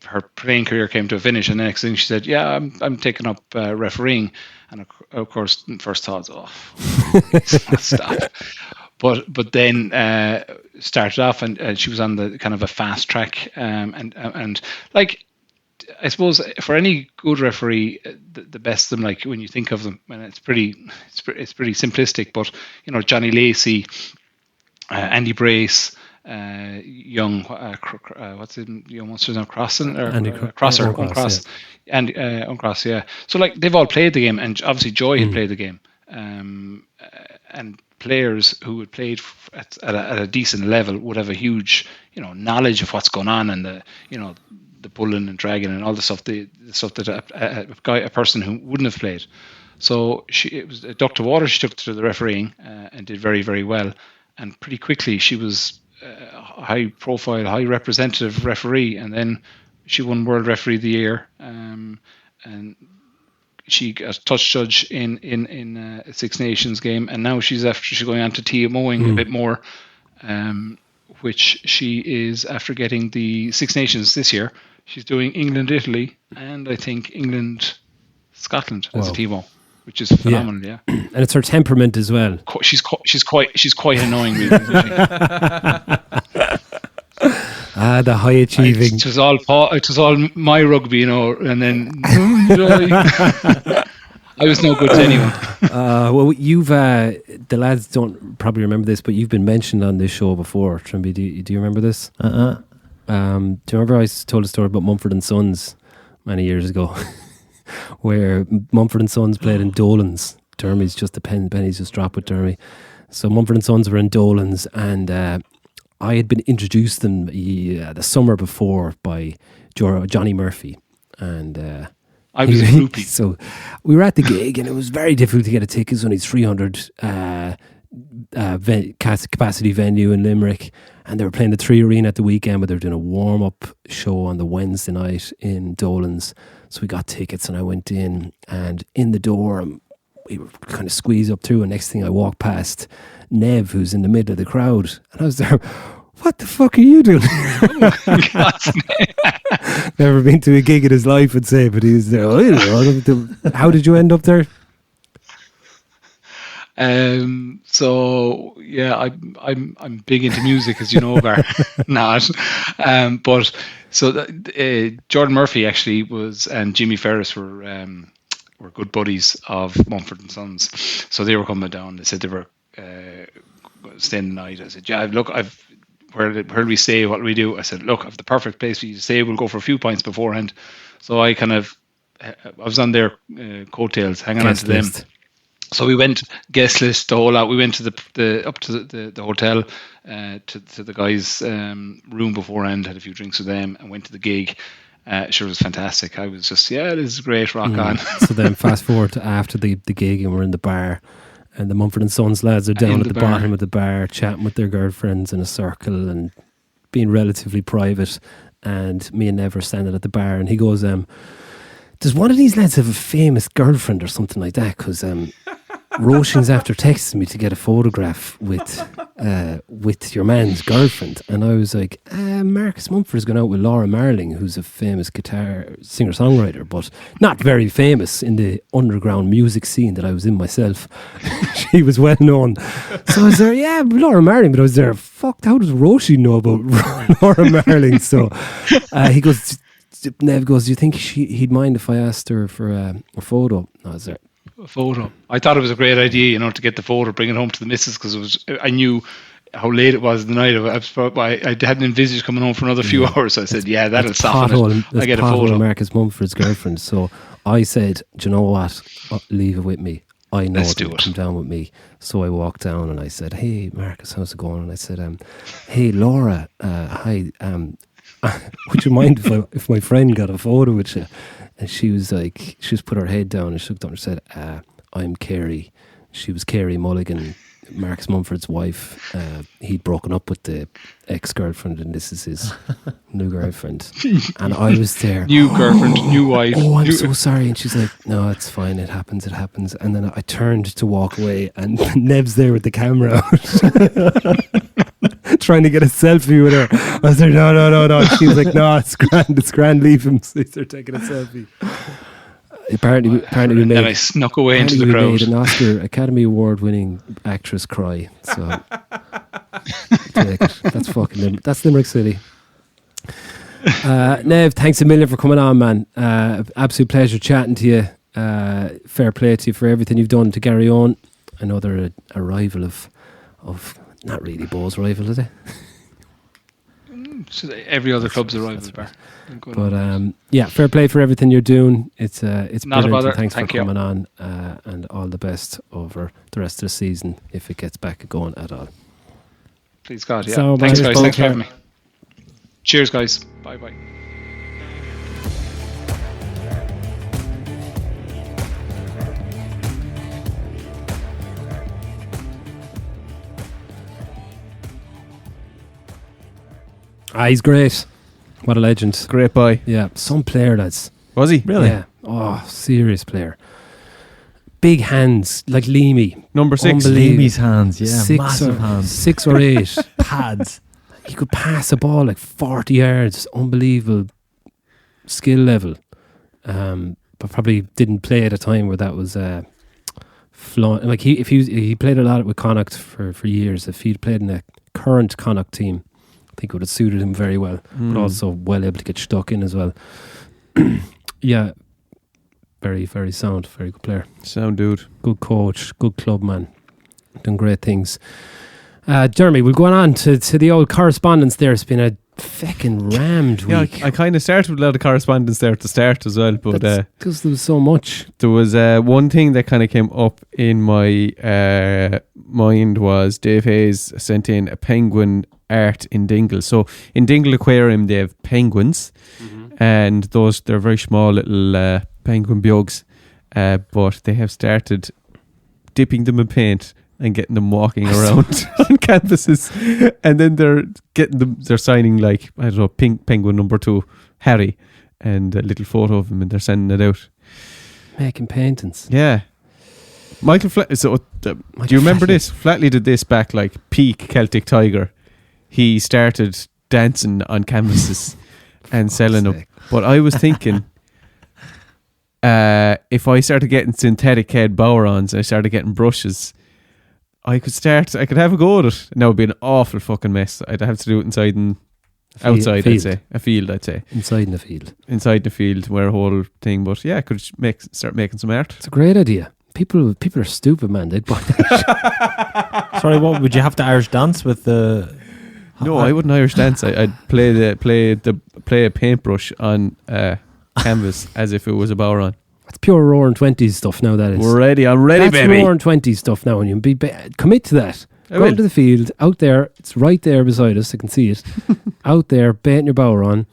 her playing career came to a finish, and the next thing she said, yeah, I'm taking up refereeing, and of course first thoughts, stop. But then started off, and she was on the kind of a fast track, and like, I suppose for any good referee, the best of them, like when you think of them, and it's pretty simplistic, but Johnny Lacey, Andy Brace, young what's it? Young Munsters now Crossan or Andy Crosser, Uncross, and Uncross, yeah. So like they've all played the game, and obviously Joy had played the game, and players who had played at a decent level would have a huge, knowledge of what's going on and the pulling and dragging and all the stuff that a person who wouldn't have played. So it was a duck to water. She took to the refereeing and did very, very well. And pretty quickly she was a high profile, high representative referee. And then she won World Referee of the Year. And she got touch judge in a Six Nations game. And now she's going on to TMOing a bit more, which she is after getting the Six Nations this year. She's doing England, Italy, and I think England, Scotland as a TMO. Which is phenomenal, yeah. And it's her temperament as well. She's quite annoying, really, isn't she? The high achieving. It was all my rugby, and then I was no good to anyone. Well, you've the lads don't probably remember this, but you've been mentioned on this show before. Trimby, do you remember this? Do you remember I told a story about Mumford and Sons many years ago? Where Mumford and Sons played in Dolan's. Dermy's just the pennies just dropped with Dermy. So Mumford and Sons were in Dolan's, and I had been introduced them the summer before by Johnny Murphy, and I was a groupie. So we were at the gig, and it was very difficult to get a ticket. It was only 300 capacity venue in Limerick, and they were playing the Three Arena at the weekend, but they were doing a warm-up show on the Wednesday night in Dolan's. So we got tickets, and I went in, and in the door we were kind of squeezed up through, and next thing I walked past Nev, who's in the middle of the crowd, and I was there, what the fuck are you doing? Never been to a gig in his life, I'd say, but he was there. How did you end up there? So yeah, I'm big into music, as you know, Gar. Not, but so Jordan Murphy actually was, and Jimmy Ferris were good buddies of Mumford and Sons. So they were coming down. They said they were staying the night. I said, yeah, look, where do we stay? What do we do? I said, look, I've the perfect place for you to stay. We'll go for a few pints beforehand. So I was on their coattails, hanging on to them. So we went guest list the whole lot. We went to the up to the hotel, to the guys' room beforehand. Had a few drinks with them and went to the gig. Sure, it was fantastic. I was just, this is great, rock on. So then fast forward to after the gig, and we're in the bar, and the Mumford and Sons lads are down at the bottom of the bar chatting with their girlfriends in a circle and being relatively private. And me and Nev are standing at the bar, and he goes, does one of these lads have a famous girlfriend or something like that? Because Roisin's after texting me to get a photograph with your man's girlfriend, and I was like, Marcus Mumford's gone out with Laura Marling, who's a famous guitar singer-songwriter, but not very famous in the underground music scene that I was in myself. She was well known, so I was there. Yeah, Laura Marling, but I was there. Fuck, how does Roisin know about Laura Marling? So he goes. Nev goes, do you think he'd mind if I asked her for a photo? I was there. A photo. I thought it was a great idea, to get the photo, bring it home to the missus, because I knew how late it was the night. I hadn't envisaged coming home for another few hours. So I said, yeah, that'll soften it. I get a photo. Marcus Mumford's girlfriend. So I said, do you know what? Leave it with me. I know it will come down with me. So I walked down and I said, hey, Marcus, how's it going? And I said, hey, Laura, hi. Would you mind if my friend got a photo with you? And she was like, she just put her head down and shook down and said, I'm Carrie. She was Carrie Mulligan, Marcus Mumford's wife. He'd broken up with the ex-girlfriend, and this is his new girlfriend. And I was there. New girlfriend, new wife. Oh, I'm so sorry. And she's like, no, it's fine. It happens. And then I turned to walk away, and Nev's there with the camera out, trying to get a selfie with her. I was like, no. She was like, no, it's grand, leave him. So they're taking a selfie. Apparently we made. And I snuck away into the crowd. Made an Oscar Academy Award-winning actress cry. So that's Limerick City. Nev, thanks a million for coming on, man. Absolute pleasure chatting to you. Fair play to you for everything you've done to Garryowen. I know they're a rival of not really Bo's rival, is it? every other club's a rival bar. But yeah, fair play for everything you're doing. It's Not a brilliant. bother. And thanks Thank for you. coming on, and all the best over the rest of the season if it gets back going at all. Please God, yeah. So, Thanks, boys, guys. both Thanks for here. having me. Cheers, guys. Bye. He's great. What a legend. Great boy. Yeah, some player, lads. Was he? Really? Yeah. Oh, serious player. Big hands like Leamy. Number 6. Unbelievable. Leamy's hands, yeah, massive hands. 6 or 8. Pads. He could pass a ball like 40 yards. Unbelievable skill level. But probably didn't play at a time where that was like he played a lot with Connacht for years. If he'd played in a current Connacht team, I think it would have suited him very well. But also well able to get stuck in as well. Yeah. Very, very sound. Very good player. Sound dude. Good coach. Good club man. Done great things. Dermy, we'll go on to the old correspondence there. It's been a fucking rammed Yeah, week. I kind of started with a lot of correspondence there at the start as well, but Because there was so much. there was one thing that kind of came up in my mind was Dave Hayes sent in a penguin art in Dingle. So in Dingle Aquarium they have penguins, and they're very small little penguin bugs, but they have started dipping them in paint and getting them walking around on canvases, and then they're signing like, I don't know, pink penguin number 2 Harry, and a little photo of him, and they're sending it out. Making paintings. Yeah. Michael do you remember this? Flatley did this back like peak Celtic Tiger. He started dancing on canvases and selling them. But I was thinking, if I started getting synthetic head bodhráns and I started getting brushes, I could have a go at it. And that would be an awful fucking mess. I'd have to do it inside and outside, field. I'd say. A field, I'd say. Inside in the field. Inside the field, where a whole thing. But yeah, I could start making some art. It's a great idea. People are stupid, man. They'd buy that. Sorry, what would you have to Irish dance with the? No, I wouldn't Irish dance. I'd play a paintbrush on canvas as if it was a bodhrán. That's pure roaring 20s stuff now, that is. I'm ready, That's baby. roaring 20s stuff now, and you commit to that. I Go will. into the field, out there, it's right there beside us, I can see it. Out there, baiting your bodhrán,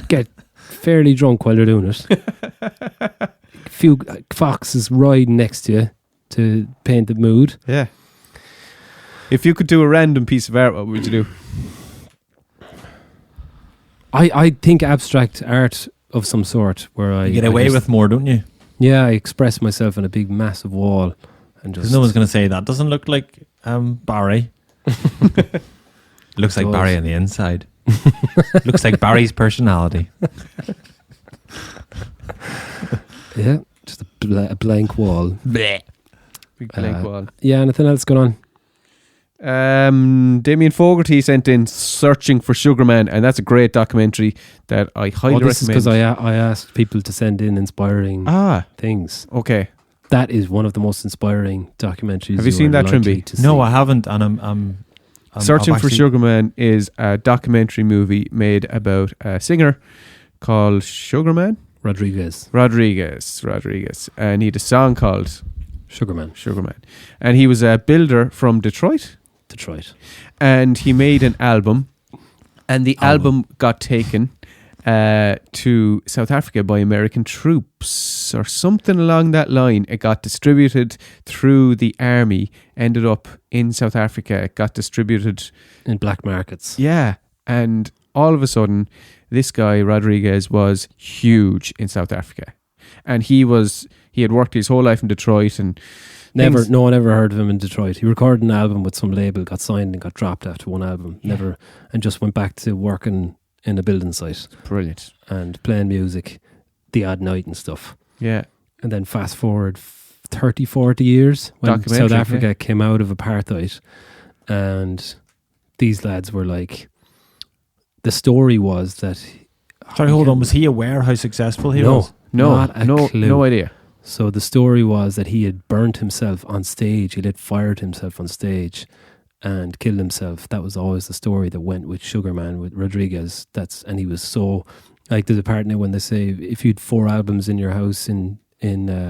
get fairly drunk while you're doing it. A few foxes riding next to you to paint the mood. Yeah. If you could do a random piece of art, what would you do? I think abstract art of some sort where I You get away just- with more, don't you? Yeah, I express myself on a big massive wall and just Because no one's going to say that doesn't look like Barry. Looks like does. Barry on the inside. Looks like Barry's personality. yeah, just a blank wall. Big blank wall. Yeah, anything else going on? Damien Fogarty sent in Searching for Sugarman, and that's a great documentary that I highly This is recommend. because I asked people to send in inspiring things. Okay. That is one of the most inspiring documentaries. Have you seen are that, likely Trimby? to No, see. I haven't, and I'm Searching I've for actually- Sugarman is a documentary movie made about a singer called Sugarman Rodriguez, and he had a song called Sugarman, and he was a builder from Detroit, and he made an album, and the album got taken to South Africa by American troops or something along that line. It got distributed through the army, ended up in South Africa. It got distributed in black markets. Yeah, and all of a sudden, this guy Rodriguez was huge in South Africa, and he had worked his whole life in Detroit, and No one ever heard of him in Detroit. He recorded an album with some label, got signed and got dropped after one album. Yeah. And just went back to working in a building site brilliant, and playing music the odd night and stuff. yeah. And then fast forward 30, 40 years when Documentary, South Africa yeah. came out of apartheid, and these lads were like, the story was that... Sorry, hold on. Was he aware how successful he was? Not a clue. No idea. So the story was that he had burnt himself on stage. He had fired himself on stage and killed himself. That was always the story that went with Sugarman, with Rodriguez. And he was so, like, there's a part now when they say if you'd 4 albums in your house in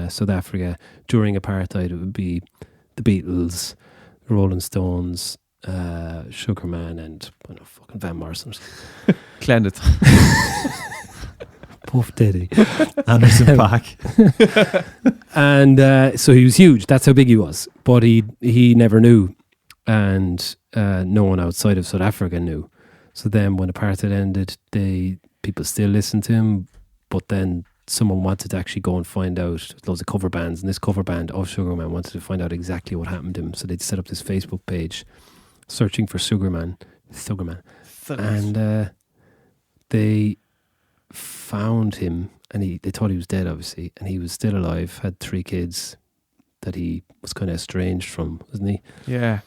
South Africa during apartheid, it would be the Beatles, Rolling Stones, Sugarman, and fucking Van Morrison. Clendit. Puff Daddy. Anderson Paak. And so he was huge. That's how big he was. But he never knew. And no one outside of South Africa knew. So then when apartheid ended, people still listened to him. But then someone wanted to actually go and find out, loads of cover bands. And this cover band of Sugarman wanted to find out exactly what happened to him. So they'd set up this Facebook page searching for Sugarman. And they found him, and they thought he was dead, obviously, and he was still alive, had 3 kids that he was kind of estranged from, wasn't he? Yeah.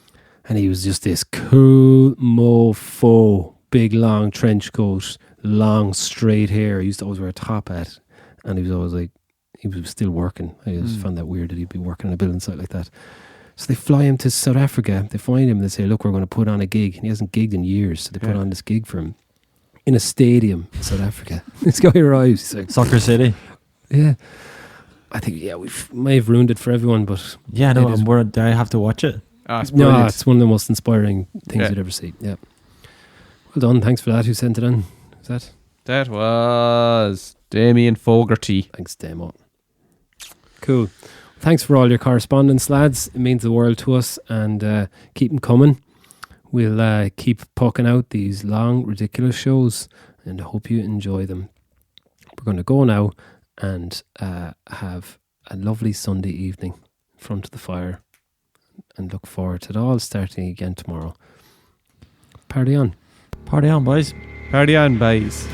And he was just this cool mofo, big long trench coat, long straight hair. He used to always wear a top hat, and he was always like, he was still working. I just found that weird that he'd be working on a building site like that. So they fly him to South Africa, they find him, they say, look, we're going to put on a gig, and he hasn't gigged in years, so they put on this gig for him in a stadium in South Africa. This guy arrives, he's like, Soccer City. yeah. I think, we may have ruined it for everyone, but Yeah, no, do I have to watch it? It's no, brilliant. it's one of the most inspiring things you'd ever see. Yeah. Well done. Thanks for that. Who sent it in? Is that? That was Damien Fogarty. Thanks, Damo. Cool. Thanks for all your correspondence, lads. It means the world to us, and keep them coming. We'll keep poking out these long, ridiculous shows, and hope you enjoy them. We're going to go now and have a lovely Sunday evening in front of the fire, and look forward to it all starting again tomorrow. Party on. Party on, boys. Party on, boys.